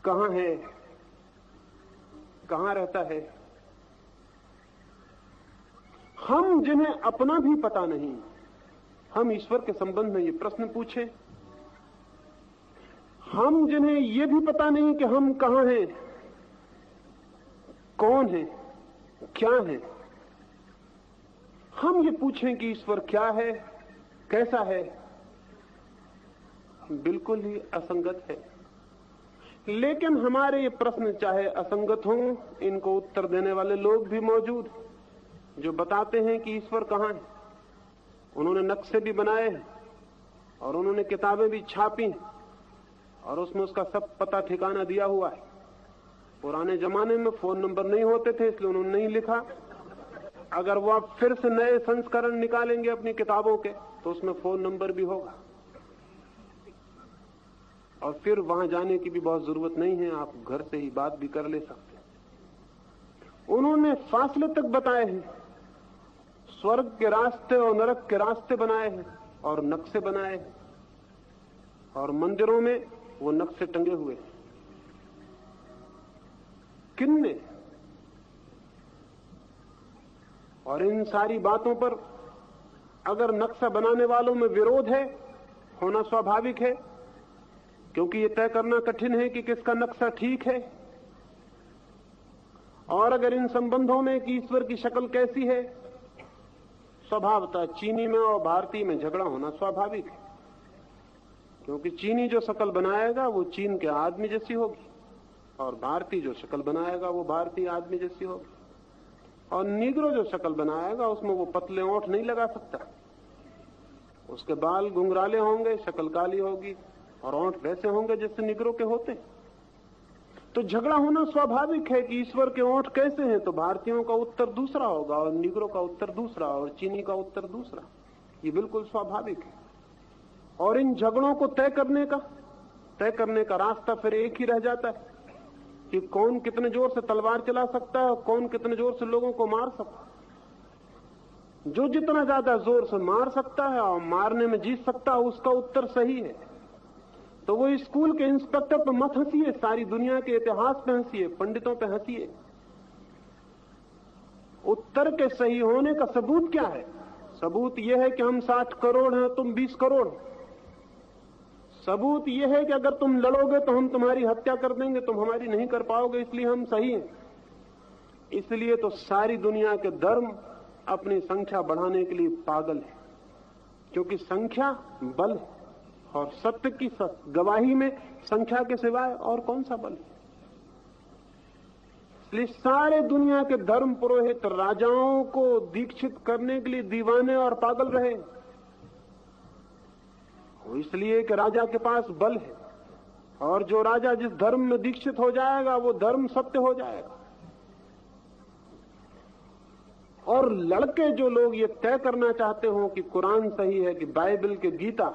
कहां है, कहां रहता है? हम जिन्हें अपना भी पता नहीं, हम ईश्वर के संबंध में ये प्रश्न पूछें। हम जिन्हें ये भी पता नहीं कि हम कहां हैं, कौन है, क्या है, हम ये पूछें कि ईश्वर क्या है, कैसा है, बिल्कुल ही असंगत है। लेकिन हमारे ये प्रश्न चाहे असंगत हों, इनको उत्तर देने वाले लोग भी मौजूद जो बताते हैं कि ईश्वर कहां है। उन्होंने नक्शे भी बनाए हैं और उन्होंने किताबें भी छापी और उसमें उसका सब पता ठिकाना दिया हुआ है। पुराने जमाने में फोन नंबर नहीं होते थे, इसलिए उन्होंने नहीं लिखा। अगर वो आप फिर से नए संस्करण निकालेंगे अपनी किताबों के, तो उसमें फोन नंबर भी होगा और फिर वहां जाने की भी बहुत जरूरत नहीं है, आप घर से ही बात भी कर ले सकते हैं। उन्होंने फासले तक बताए हैं, स्वर्ग के रास्ते और नरक के रास्ते बनाए हैं और नक्शे बनाए हैं, और मंदिरों में वो नक्शे टंगे हुए हैं। किनने? और इन सारी बातों पर अगर नक्शा बनाने वालों में विरोध है, होना स्वाभाविक है, क्योंकि ये तय करना कठिन है कि किसका नक्शा ठीक है। और अगर इन संबंधों में कि ईश्वर की शक्ल कैसी है, स्वभावतः चीनी में और भारतीय में झगड़ा होना स्वाभाविक है, क्योंकि चीनी जो शक्ल बनाएगा वो चीन के आदमी जैसी होगी और भारतीय जो शक्ल बनाएगा वो भारतीय आदमी जैसी होगी। और नीग्रो जो शक्ल बनाएगा उसमें वो पतले ओंठ नहीं लगा सकता, उसके बाल घुंघराले होंगे, शक्ल काली होगी और ओंठ वैसे होंगे जैसे नीग्रो के होते। तो झगड़ा होना स्वाभाविक है कि ईश्वर के ओंठ कैसे हैं, तो भारतीयों का उत्तर दूसरा होगा और नीग्रो का उत्तर दूसरा और चीनी का उत्तर दूसरा। ये बिल्कुल स्वाभाविक है। और इन झगड़ों को तय करने का रास्ता फिर एक ही रह जाता है कि कौन कितने जोर से तलवार चला सकता है और कौन कितने जोर से लोगों को मार सकता है। जो जितना ज्यादा जोर से मार सकता है और मारने में जीत सकता है, उसका उत्तर सही है। तो वो स्कूल के इंस्पेक्टर पे मत हंसिए, सारी दुनिया के इतिहास पे हंसिए, पंडितों पे हंसिए। उत्तर के सही होने का सबूत क्या है? सबूत यह है कि हम 60 करोड़ हैं, तुम 20 करोड़। सबूत यह है कि अगर तुम लड़ोगे तो हम तुम्हारी हत्या कर देंगे, तुम हमारी नहीं कर पाओगे, इसलिए हम सही हैं। इसलिए तो सारी दुनिया के धर्म अपनी संख्या बढ़ाने के लिए पागल है, क्योंकि संख्या बल है और सत्य की गवाही में संख्या के सिवाय और कौन सा बल है। इसलिए सारे दुनिया के धर्म पुरोहित राजाओं को दीक्षित करने के लिए दीवाने और पागल रहे, इसलिए कि राजा के पास बल है, और जो राजा जिस धर्म में दीक्षित हो जाएगा वो धर्म सत्य हो जाएगा। और लड़के जो लोग ये तय करना चाहते हो कि कुरान सही है कि बाइबल के गीता,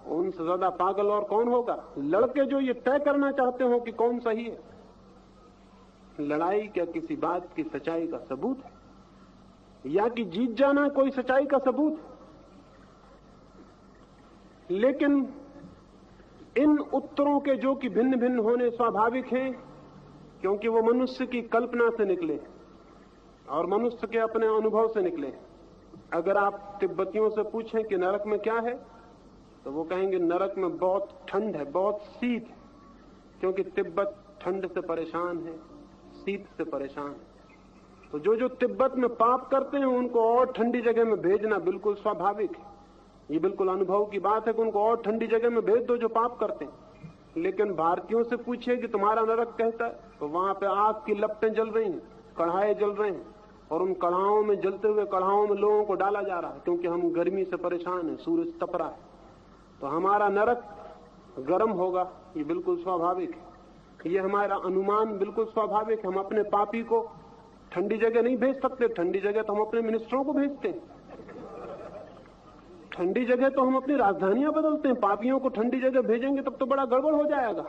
उनसे ज्यादा पागल और कौन होगा। लड़के जो ये तय करना चाहते हो कि कौन सही है, लड़ाई क्या किसी बात की सच्चाई का सबूत है, या कि जीत जाना कोई सच्चाई का सबूत है? लेकिन इन उत्तरों के जो कि भिन्न भिन्न होने स्वाभाविक हैं, क्योंकि वो मनुष्य की कल्पना से निकले और मनुष्य के अपने अनुभव से निकले। अगर आप तिब्बतियों से पूछें कि नरक में क्या है, तो वो कहेंगे नरक में बहुत ठंड है, बहुत शीत है, क्योंकि तिब्बत ठंड से परेशान है, शीत से परेशान है। तो जो तिब्बत में पाप करते हैं उनको और ठंडी जगह में भेजना बिल्कुल स्वाभाविक है। ये बिल्कुल अनुभव की बात है कि उनको और ठंडी जगह में भेज दो जो पाप करते हैं। लेकिन भारतीयों से पूछिए कि तुम्हारा नरक कैसा है, तो वहां पे आग की लपटें जल रही हैं, कढ़ाए जल रहे हैं, और उन कढ़ाओं में जलते हुए कढ़ाओं में लोगों को डाला जा रहा है, क्योंकि हम गर्मी से परेशान हैं, सूरज तप रहा है। तो हमारा नरक गर्म होगा, ये बिल्कुल स्वाभाविक है। ये हमारा अनुमान बिल्कुल स्वाभाविक है। हम अपने पापी को ठंडी जगह नहीं भेज सकते। ठंडी जगह तो हम अपने मिनिस्टरों को भेजते हैं, ठंडी जगह तो हम अपनी राजधानियां बदलते हैं। पापियों को ठंडी जगह भेजेंगे तब तो बड़ा गड़बड़ हो जाएगा।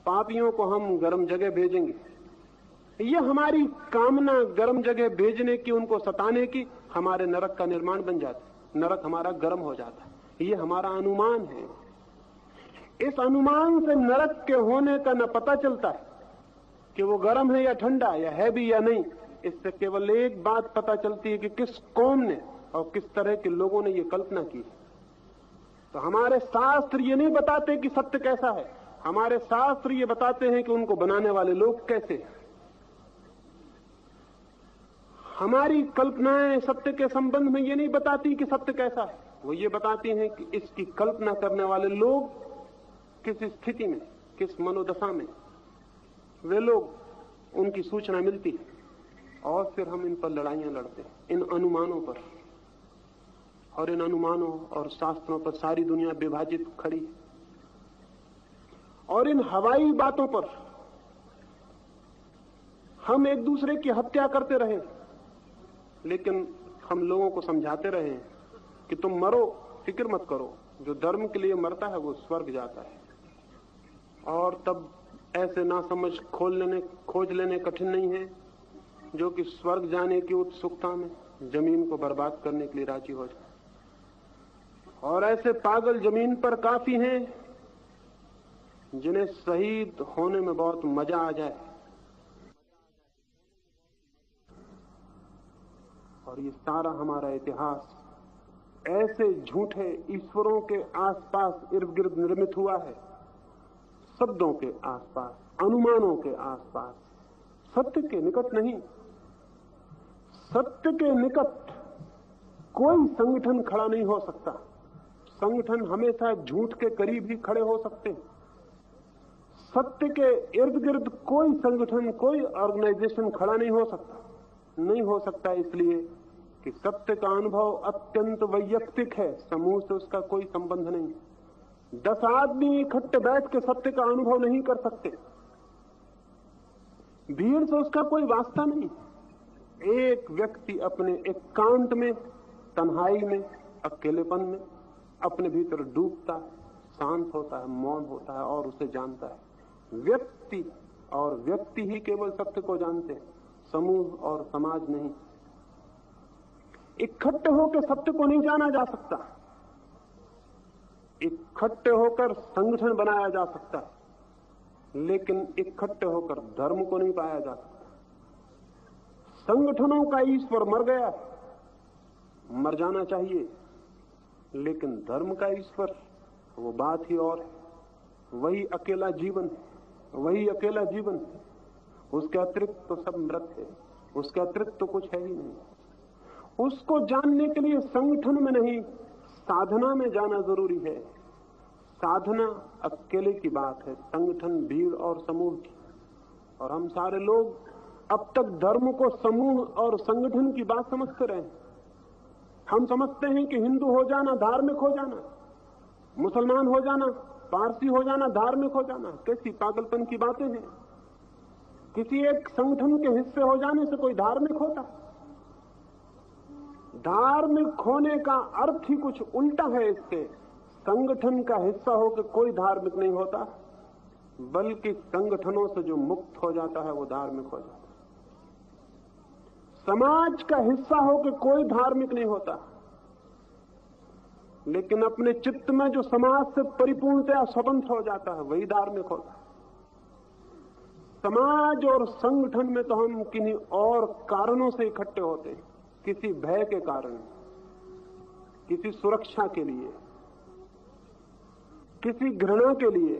पापियों को हम गर्म जगह भेजेंगे। ये हमारी कामना गर्म जगह भेजने की, उनको सताने की, हमारे नरक का निर्माण बन जाता है। नरक हमारा गर्म हो जाता है। ये हमारा अनुमान है। इस अनुमान से नरक के होने का न पता चलता है कि वो गर्म है या ठंडा, या है भी या नहीं। इससे केवल एक बात पता चलती है कि किस कौम ने और किस तरह के लोगों ने ये कल्पना की। तो हमारे शास्त्र ये नहीं बताते कि सत्य कैसा है, हमारे शास्त्र ये बताते हैं कि उनको बनाने वाले लोग कैसे हैं। हमारी कल्पनाएं सत्य के संबंध में ये नहीं बताती कि सत्य कैसा है, वो ये बताती हैं कि इसकी कल्पना करने वाले लोग किस स्थिति में, किस मनोदशा में वे लोग, उनकी सूचना मिलती है, और फिर हम इन पर लड़ाइयां लड़ते हैं, इन अनुमानों पर। और इन अनुमानों और शास्त्रों पर सारी दुनिया विभाजित खड़ी है। और इन हवाई बातों पर हम एक दूसरे की हत्या करते रहे, लेकिन हम लोगों को समझाते रहे कि तुम मरो, फिक्र मत करो, जो धर्म के लिए मरता है वो स्वर्ग जाता है। और तब ऐसे ना समझ खोज लेने कठिन नहीं है जो कि स्वर्ग जाने की उत्सुकता में जमीन को बर्बाद करने के लिए राजी हो जाए। और ऐसे पागल जमीन पर काफी हैं जिन्हें शहीद होने में बहुत मजा आ जाए। और ये सारा हमारा इतिहास ऐसे झूठे ईश्वरों के आसपास इर्द गिर्द निर्मित हुआ है, शब्दों के आसपास, अनुमानों के आसपास, सत्य के निकट नहीं। सत्य के निकट कोई संगठन खड़ा नहीं हो सकता। संगठन हमेशा झूठ के करीब ही खड़े हो सकते हैं। सत्य के इर्द गिर्द कोई संगठन, कोई ऑर्गेनाइजेशन खड़ा नहीं हो सकता। नहीं हो सकता इसलिए कि सत्य का अनुभव अत्यंत वैयक्तिक है, समूह से उसका कोई संबंध नहीं। 10 आदमी इकट्ठे बैठ के सत्य का अनुभव नहीं कर सकते, भीड़ से उसका कोई वास्ता नहीं। एक व्यक्ति अपने एकांत में, तन्हाई में, अकेलेपन में अपने भीतर डूबता है, शांत होता है, मौन होता है और उसे जानता है। व्यक्ति और व्यक्ति ही केवल सत्य को जानते हैं, समूह और समाज नहीं। इकट्ठे होकर सत्य को नहीं जाना जा सकता, इकट्ठे होकर संगठन बनाया जा सकता है, लेकिन इकट्ठे होकर धर्म को नहीं पाया जा सकता। संगठनों का ईश्वर मर गया, मर जाना चाहिए, लेकिन धर्म का ईश्वर वो बात ही और है। वही अकेला जीवन है, वही अकेला जीवन है। उसके अतिरिक्त तो सब मृत है, उसके अतिरिक्त तो कुछ है ही नहीं। उसको जानने के लिए संगठन में नहीं, साधना में जाना जरूरी है। साधना अकेले की बात है, संगठन भीड़ और समूह की। और हम सारे लोग अब तक धर्म को समूह और संगठन की बात समझते रहे। हम समझते हैं कि हिंदू हो जाना धार्मिक हो जाना, मुसलमान हो जाना, पारसी हो जाना धार्मिक हो जाना। कैसी पागलपन की बातें हैं। किसी एक संगठन के हिस्से हो जाने से कोई धार्मिक होता? धार्मिक होने का अर्थ ही कुछ उल्टा है इससे। संगठन का हिस्सा होकर कोई धार्मिक नहीं होता, बल्कि संगठनों से जो मुक्त हो जाता है वो धार्मिक हो जाता है। समाज का हिस्सा होकर कोई धार्मिक नहीं होता, लेकिन अपने चित्त में जो समाज से परिपूर्णतया स्वतंत्र हो जाता है वही धार्मिक होता है। समाज और संगठन में तो हम किन्हीं और कारणों से इकट्ठे होते हैं, किसी भय के कारण, किसी सुरक्षा के लिए, किसी घृणा के लिए,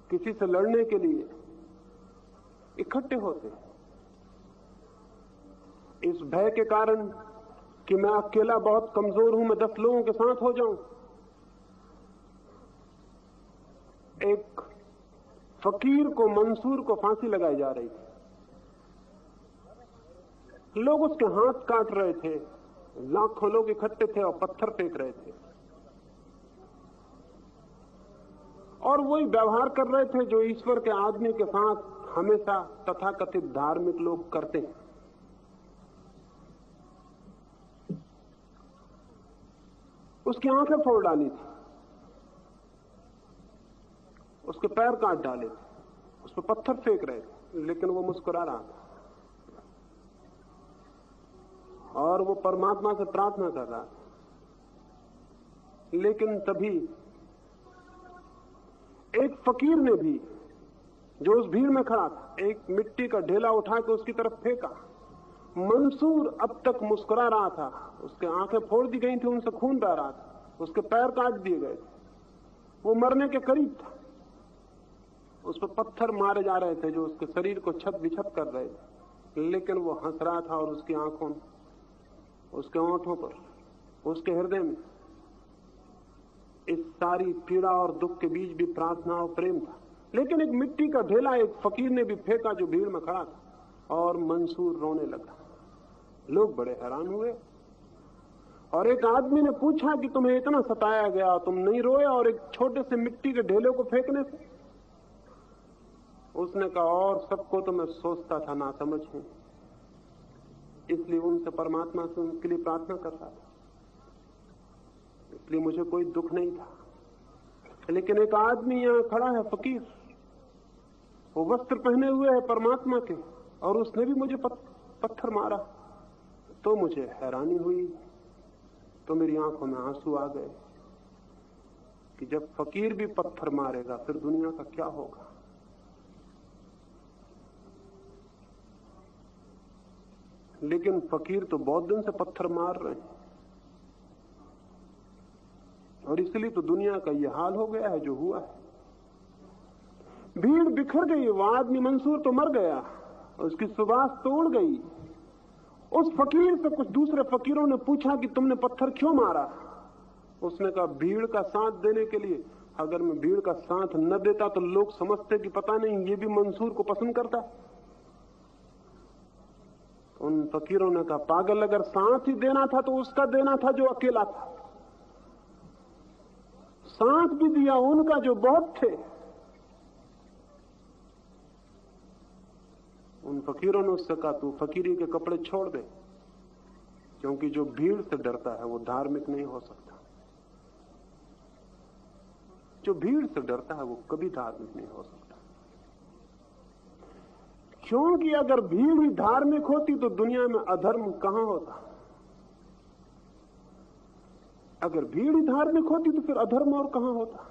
किसी से लड़ने के लिए इकट्ठे होते हैं। इस भय के कारण कि मैं अकेला बहुत कमजोर हूं, मैं 10 लोगों के साथ हो जाऊं। एक फकीर को, मंसूर को फांसी लगाई जा रही थी। लोग उसके हाथ काट रहे थे, लाखों लोग इकट्ठे थे और पत्थर फेंक रहे थे, और वही व्यवहार कर रहे थे जो ईश्वर के आदमी के साथ हमेशा तथाकथित धार्मिक लोग करते हैं। उसकी आंखें फोड़ डाली थी, उसके पैर काट डाले थे, उस पर पत्थर फेंक रहे थे, लेकिन वो मुस्कुरा रहा था और वो परमात्मा से प्रार्थना कर रहा था। लेकिन तभी एक फकीर ने भी, जो उस भीड़ में खड़ा था, एक मिट्टी का ढेला उठा के उसकी तरफ फेंका। मंसूर अब तक मुस्कुरा रहा था, उसके आंखें फोड़ दी गई थी, उनसे खून बह रहा था, उसके पैर काट दिए गए थे, वो मरने के करीब था। उस पर पत्थर मारे जा रहे थे जो उसके शरीर को छत विछत कर रहे थे, लेकिन वो हंस रहा था और उसकी आंखों, उसके होंठों पर, उसके हृदय में इस सारी पीड़ा और दुख के बीच भी प्रार्थना और प्रेम था। लेकिन एक मिट्टी का ढेला एक फकीर ने भी फेंका जो भीड़ में खड़ा था, और मंसूर रोने लगा। लोग बड़े हैरान हुए, और एक आदमी ने पूछा कि तुम्हें इतना सताया गया, तुम नहीं रोए, और एक छोटे से मिट्टी के ढेले को फेंकने से? उसने कहा, और सबको तो मैं सोचता था ना समझ हूं, इसलिए उनसे परमात्मा से उनके लिए प्रार्थना कर रहा था, इसलिए मुझे कोई दुख नहीं था। लेकिन एक आदमी यहां खड़ा है, फकीर, वो वस्त्र पहने हुए है परमात्मा के, और उसने भी मुझे पत्थर मारा। तो मुझे हैरानी हुई, तो मेरी आंखों में आंसू आ गए कि जब फकीर भी पत्थर मारेगा फिर दुनिया का क्या होगा। लेकिन फकीर तो बहुत दिन से पत्थर मार रहे हैं, और इसलिए तो दुनिया का यह हाल हो गया है जो हुआ है। भीड़ बिखर गई, वो आदमी मंसूर तो मर गया, उसकी सुबास तो उड़ गई। उस फकीर से कुछ दूसरे फकीरों ने पूछा कि तुमने पत्थर क्यों मारा? उसने कहा, भीड़ का साथ देने के लिए। अगर मैं भीड़ का साथ न देता तो लोग समझते कि पता नहीं ये भी मंसूर को पसंद करता है। उन फकीरों ने कहा, पागल, अगर साथ ही देना था तो उसका देना था जो अकेला था। साथ भी दिया उनका जो बहुत थे। उन फकीरों ने उससे कहा, तू फकीरी के कपड़े छोड़ दे, क्योंकि जो भीड़ से डरता है वो धार्मिक नहीं हो सकता। जो भीड़ से डरता है वो कभी धार्मिक नहीं हो सकता, क्योंकि अगर भीड़ ही धार्मिक होती तो दुनिया में अधर्म कहां होता। अगर भीड़ ही धार्मिक होती तो फिर अधर्म और कहां होता।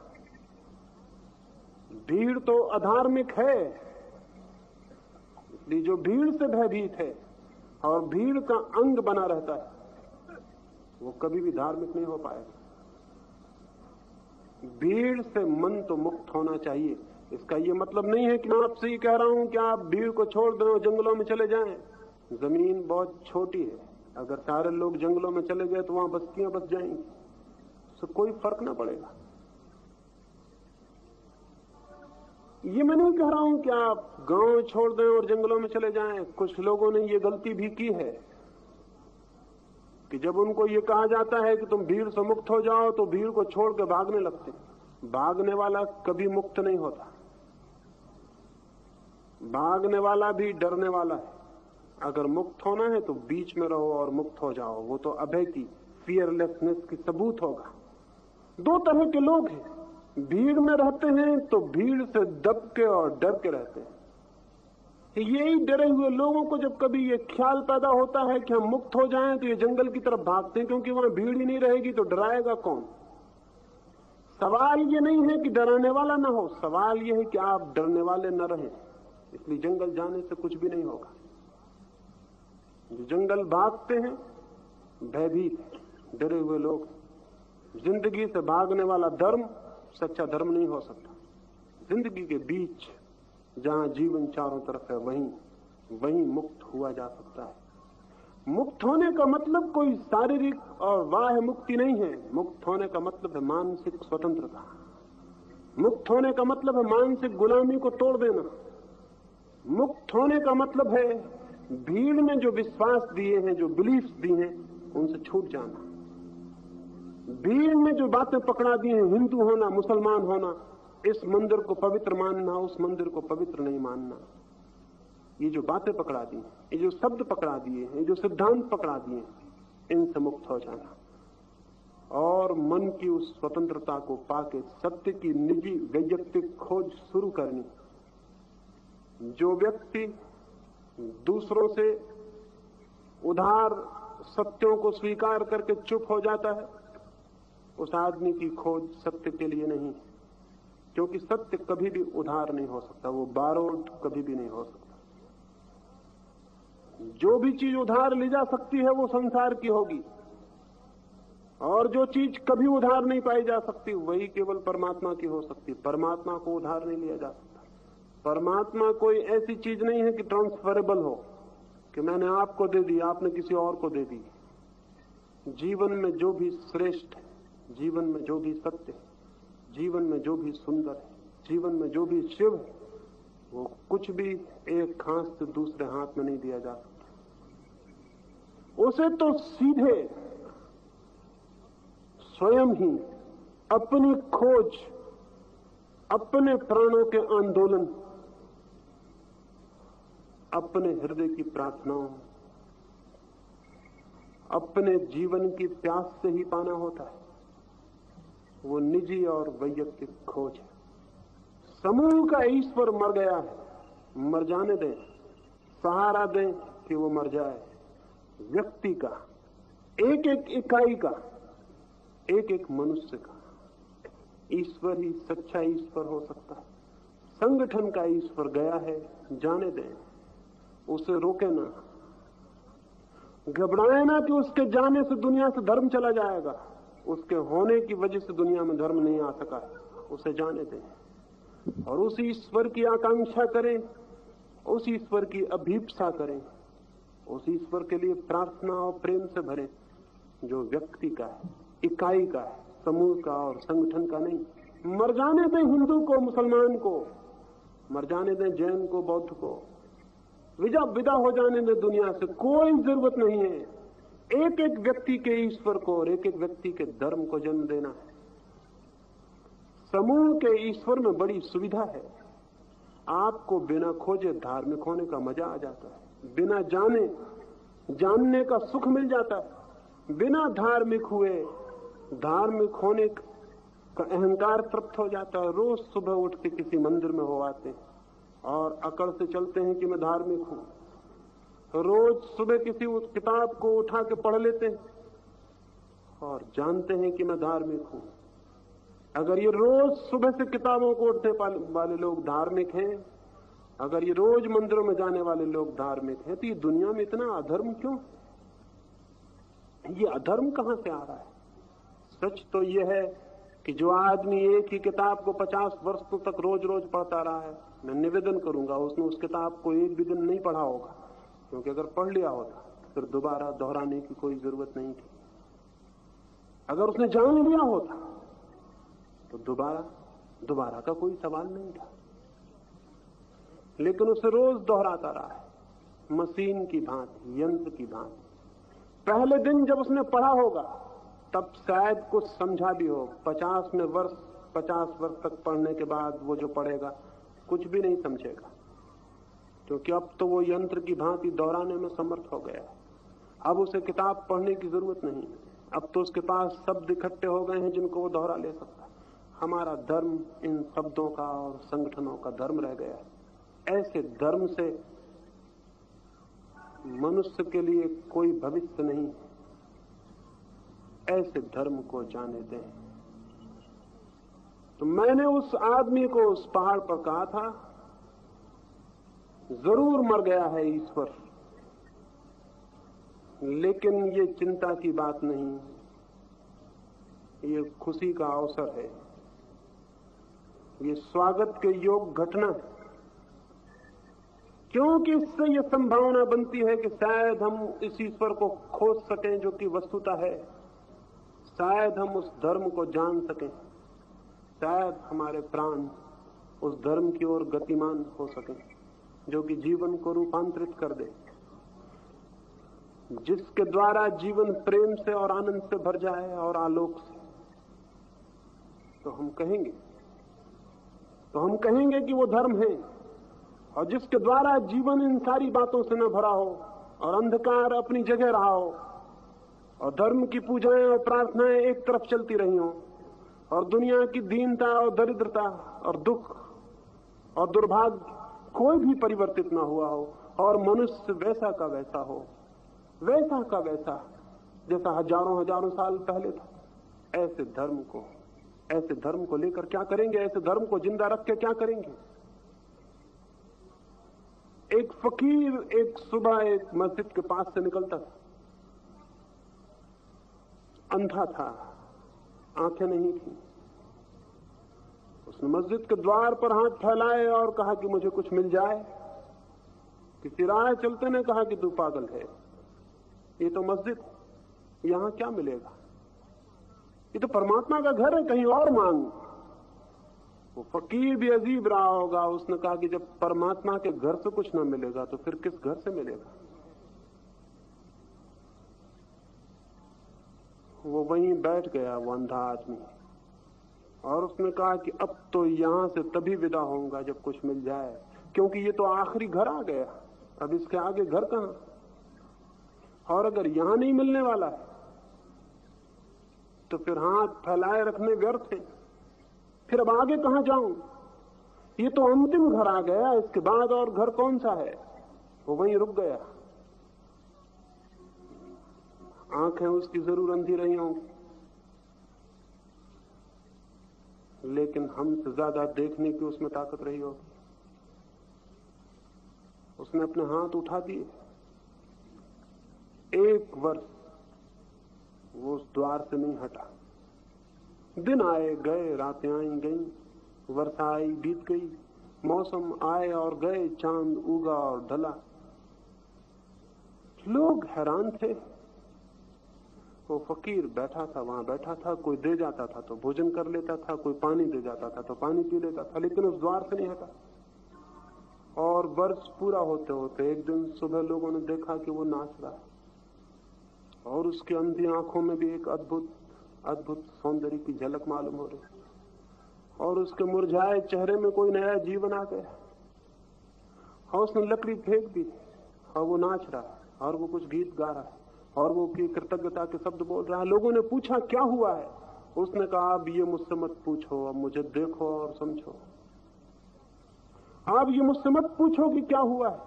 भीड़ तो अधार्मिक है, इसलिए जो भीड़ से भयभीत है और भीड़ का अंग बना रहता है वो कभी भी धार्मिक नहीं हो पाएगा। भीड़ से मन तो मुक्त होना चाहिए। इसका ये मतलब नहीं है कि मैं आपसे ही कह रहा हूं कि आप भीड़ को छोड़ दें और जंगलों में चले जाएं। जमीन बहुत छोटी है, अगर सारे लोग जंगलों में चले गए तो वहां बस्तियां बस जाएंगी, तो कोई फर्क ना पड़ेगा। ये मैं नहीं कह रहा हूं कि आप गांव छोड़ दें और जंगलों में चले जाएं। कुछ लोगों ने ये गलती भी की है कि जब उनको ये कहा जाता है कि तुम भीड़ से मुक्त हो जाओ तो भीड़ को छोड़ के भागने लगते। भागने वाला कभी मुक्त नहीं होता, भागने वाला भी डरने वाला है। अगर मुक्त होना है तो बीच में रहो और मुक्त हो जाओ। वो तो अभय की, फियरलेसनेस की सबूत होगा। दो तरह के लोग हैं, भीड़ में रहते हैं तो भीड़ से दब के और डर के रहते हैं। यही डरे हुए लोगों को जब कभी ये ख्याल पैदा होता है कि हम मुक्त हो जाएं तो ये जंगल की तरफ भागते हैं, क्योंकि वहां भीड़ ही नहीं रहेगी तो डराएगा कौन। सवाल ये नहीं है कि डराने वाला ना हो, सवाल ये है कि आप डरने वाले न रहें। इसलिए जंगल जाने से कुछ भी नहीं होगा। जो जंगल भागते हैं भयभीत डरे हुए लोग। जिंदगी से भागने वाला धर्म सच्चा धर्म नहीं हो सकता। जिंदगी के बीच जहां जीवन चारों तरफ है वहीं मुक्त हुआ जा सकता है। मुक्त होने का मतलब कोई शारीरिक और बाह्य मुक्ति नहीं है। मुक्त होने का मतलब है मानसिक स्वतंत्रता। मुक्त होने का मतलब है मानसिक गुलामी को तोड़ देना। मुक्त होने का मतलब है भीड़ में जो विश्वास दिए हैं, जो बिलीफ्स दिए हैं, उनसे छूट जाना। भीड़ में जो बातें पकड़ा दी हैं, हिंदू होना, मुसलमान होना, इस मंदिर को पवित्र मानना, उस मंदिर को पवित्र नहीं मानना, ये जो बातें पकड़ा दी हैं, ये जो शब्द पकड़ा दिए हैं, जो सिद्धांत पकड़ा दिए हैं, इनसे मुक्त हो जाना और मन की उस स्वतंत्रता को पाके सत्य की निजी वैयक्तिक खोज शुरू करनी। जो व्यक्ति दूसरों से उधार सत्यों को स्वीकार करके चुप हो जाता है, उस आदमी की खोज सत्य के लिए नहीं, क्योंकि सत्य कभी भी उधार नहीं हो सकता, वो बारोड कभी भी नहीं हो सकता। जो भी चीज उधार ली जा सकती है वो संसार की होगी, और जो चीज कभी उधार नहीं पाई जा सकती वही केवल परमात्मा की हो सकती। परमात्मा को उधार नहीं लिया जा सकता। परमात्मा कोई ऐसी चीज नहीं है कि ट्रांसफरेबल हो, कि मैंने आपको दे दी, आपने किसी और को दे दी। जीवन में जो भी श्रेष्ठ है, जीवन में जो भी सत्य है, जीवन में जो भी सुंदर है, जीवन में जो भी शिव है, वो कुछ भी एक हाथ से दूसरे हाथ में नहीं दिया जा सकता। उसे तो सीधे स्वयं ही अपनी खोज, अपने प्राणों के आंदोलन, अपने हृदय की प्रार्थनाओं, अपने जीवन की प्यास से ही पाना होता है। वो निजी और वैयक्तिक खोज है। समूह का ईश्वर मर गया है, मर जाने दें, सहारा दें कि वो मर जाए। व्यक्ति का, एक एक इकाई का, एक एक मनुष्य का ईश्वर ही सच्चा ईश्वर हो सकता है। संगठन का ईश्वर गया है, जाने दें, उसे रोके ना, घबराए ना कि उसके जाने से दुनिया से धर्म चला जाएगा। उसके होने की वजह से दुनिया में धर्म नहीं आ सका, उसे जाने दें और उस ईश्वर की आकांक्षा करें, उस ईश्वर की अभीप्सा करें, उस ईश्वर के लिए प्रार्थना और प्रेम से भरें जो व्यक्ति का है, इकाई का है, समूह का और संगठन का नहीं। मर जाने दें हिंदू को, मुसलमान को, मर जाने दें जैन को, बौद्ध को, विदा हो जाने दें दुनिया से, कोई जरूरत नहीं है। एक एक व्यक्ति के ईश्वर को और एक एक व्यक्ति के धर्म को जन्म देना है। समूह के ईश्वर में बड़ी सुविधा है। आपको बिना खोजे धार्मिक होने का मजा आ जाता है, बिना जाने जानने का सुख मिल जाता है। बिना धार्मिक हुए धार्मिक होने उसका अहंकार तृप्त हो जाता है। रोज सुबह उठ के किसी मंदिर में हो आते हैं और अकड़ से चलते हैं कि मैं धार्मिक हूं। रोज सुबह किसी उस किताब को उठा के पढ़ लेते हैं और जानते हैं कि मैं धार्मिक हूं। अगर ये रोज सुबह से किताबों को उठने वाले लोग धार्मिक हैं, अगर ये रोज मंदिरों में जाने वाले लोग धार्मिक हैं, तो ये दुनिया में इतना अधर्म क्यों? ये अधर्म कहां से आ रहा है? सच तो ये है कि जो आदमी एक ही किताब को 50 वर्षों तक रोज रोज पढ़ता रहा है, मैं निवेदन करूंगा उसने उस किताब को एक भी दिन नहीं पढ़ा होगा, क्योंकि अगर पढ़ लिया होता तो फिर दोबारा दोहराने की कोई जरूरत नहीं थी। अगर उसने जान लिया होता तो दोबारा का कोई सवाल नहीं था। लेकिन उसे रोज दोहराता रहा है, मशीन की भांति, यंत्र की भांति। पहले दिन जब उसने पढ़ा होगा तब शायद कुछ समझा भी हो। 50 वर्ष तक पढ़ने के बाद वो जो पढ़ेगा कुछ भी नहीं समझेगा, क्योंकि अब तो वो यंत्र की भांति दोहराने में समर्थ हो गया है। अब उसे किताब पढ़ने की जरूरत नहीं, अब तो उसके पास शब्द इकट्ठे हो गए हैं जिनको वो दोहरा ले सकता है। हमारा धर्म इन शब्दों का और संगठनों का धर्म रह गया है। ऐसे धर्म से मनुष्य के लिए कोई भविष्य नहीं। ऐसे धर्म को जाने दें। तो मैंने उस आदमी को उस पहाड़ पर कहा था, जरूर मर गया है ईश्वर, लेकिन ये चिंता की बात नहीं, ये खुशी का अवसर है, ये स्वागत के योग घटना है। क्योंकि इससे ये संभावना बनती है कि शायद हम इस ईश्वर को खोज सकें जो कि वस्तुता है, शायद हम उस धर्म को जान सकें, शायद हमारे प्राण उस धर्म की ओर गतिमान हो सकें जो कि जीवन को रूपांतरित कर दे, जिसके द्वारा जीवन प्रेम से और आनंद से भर जाए और आलोक से। तो हम कहेंगे कि वो धर्म है, और जिसके द्वारा जीवन इन सारी बातों से न भरा हो और अंधकार अपनी जगह रहा हो और धर्म की पूजाएं और प्रार्थनाएं एक तरफ चलती रही हो और दुनिया की दीनता और दरिद्रता और दुख और दुर्भाग्य कोई भी परिवर्तित ना हुआ हो और मनुष्य वैसा का वैसा हो, वैसा का वैसा जैसा हजारों साल पहले था। ऐसे धर्म को लेकर क्या करेंगे? ऐसे धर्म को जिंदा रख के क्या करेंगे? एक फकीर एक सुबह एक मस्जिद के पास से निकलता था, अंधा था, आंखें नहीं थी। उसने मस्जिद के द्वार पर हाथ फैलाए और कहा कि मुझे कुछ मिल जाए। किसी राह चलते ने कहा कि तू पागल है, ये तो मस्जिद, यहां क्या मिलेगा? ये तो परमात्मा का घर है, कहीं और मांग। वो फकीर भी अजीब रहा होगा, उसने कहा कि जब परमात्मा के घर से कुछ ना मिलेगा तो फिर किस घर से मिलेगा? वो वहीं बैठ गया, वो अंधा आदमी, और उसने कहा कि अब तो यहां से तभी विदा होऊंगा जब कुछ मिल जाए, क्योंकि ये तो आखिरी घर आ गया, अब इसके आगे घर कहां? और अगर यहां नहीं मिलने वाला है तो फिर हाथ फैलाए रखने व्यर्थ है, फिर अब आगे कहां जाऊं? ये तो अंतिम घर आ गया, इसके बाद और घर कौन सा है? वो वहीं रुक गया। आंखें उसकी जरूर अंधी रही होंगी, लेकिन हमसे ज्यादा देखने की उसमें ताकत रही होगी। उसने अपने हाथ उठा दिए। 1 वर्ष वो उस द्वार से नहीं हटा। दिन आए गए, रातें आई गईं, वर्षा आई बीत गई, मौसम आए और गए, चांद उगा और ढला। लोग हैरान थे। वो फकीर बैठा था, वहां बैठा था, कोई दे जाता था तो भोजन कर लेता था, कोई पानी दे जाता था तो पानी पी लेता था, लेकिन उस द्वार से नहीं हटा। और वर्ष पूरा होते होते एक दिन सुबह लोगों ने देखा कि वो नाच रहा है, और उसकी अंधी आंखों में भी एक अद्भुत सौंदर्य की झलक मालूम हो रही, और उसके मुरझाए चेहरे में कोई नया जीवन आ गया। और उसने लकड़ी फेंक दी और वो नाच रहा है, और वो कुछ गीत गा रहा है, और वो की कृतज्ञता के शब्द बोल रहा है। लोगों ने पूछा क्या हुआ है? उसने कहा अब ये मुझसे मत पूछो, अब मुझे देखो और समझो। आप ये मुझसे मत पूछो कि क्या हुआ है,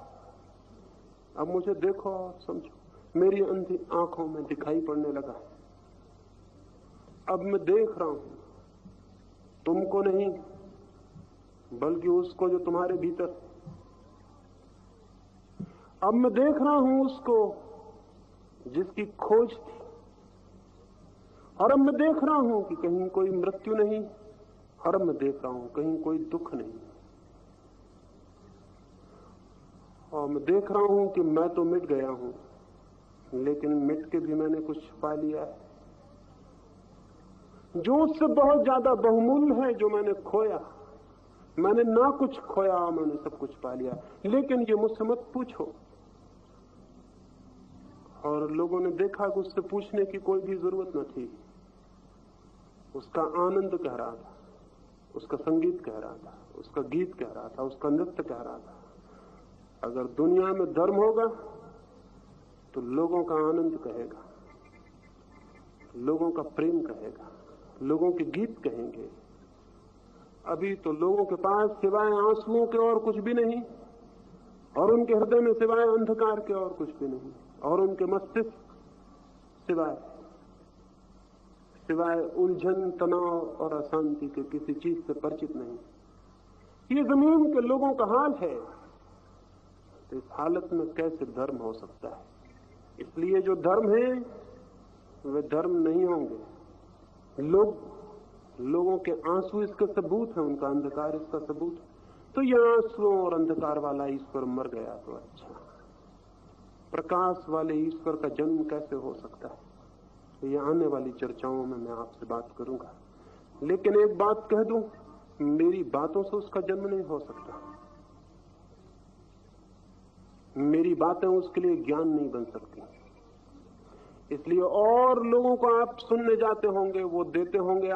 अब मुझे देखो और समझो। मेरी अंधी आंखों में दिखाई पड़ने लगा। अब मैं देख रहा हूं तुमको नहीं, बल्कि उसको जो तुम्हारे भीतर। अब मैं देख रहा हूं उसको जिसकी खोज थी, और अब मैं देख रहा हूं कि कहीं कोई मृत्यु नहीं, और अब मैं देख रहा हूं कहीं कोई दुख नहीं, और मैं देख रहा हूं कि मैं तो मिट गया हूं, लेकिन मिट के भी मैंने कुछ पा लिया है जो उससे बहुत ज्यादा बहुमूल्य है, जो मैंने खोया। मैंने ना कुछ खोया, मैंने सब कुछ पा लिया। लेकिन ये मुझसे मत पूछो। और लोगों ने देखा कि उससे पूछने की कोई भी जरूरत न थी। उसका आनंद कह रहा था, उसका संगीत कह रहा था, उसका गीत कह रहा था, उसका नृत्य कह रहा था। अगर दुनिया में धर्म होगा तो लोगों का आनंद कहेगा, लोगों का प्रेम कहेगा, लोगों के गीत कहेंगे। अभी तो लोगों के पास सिवाय आंसुओं के और कुछ भी नहीं, और उनके हृदय में सिवाय अंधकार के और कुछ भी नहीं, और उनके मस्तिष्क सिवाय उलझन, तनाव और अशांति के किसी चीज से परिचित नहीं। ये जमीन के लोगों का हाल है। तो इस हालत में कैसे धर्म हो सकता है? इसलिए जो धर्म है वे धर्म नहीं होंगे। लोगों के आंसू इसका सबूत है, उनका अंधकार इसका सबूत है। तो यह आंसुओं और अंधकार वाला ईश्वर मर गया तो अच्छा, प्रकाश वाले ईश्वर का जन्म कैसे हो सकता है? ये आने वाली चर्चाओं में मैं आपसे बात करूंगा। लेकिन एक बात कह दूं, मेरी बातों से उसका जन्म नहीं हो सकता। मेरी बातें उसके लिए ज्ञान नहीं बन सकती। इसलिए और लोगों को आप सुनने जाते होंगे, वो देते होंगे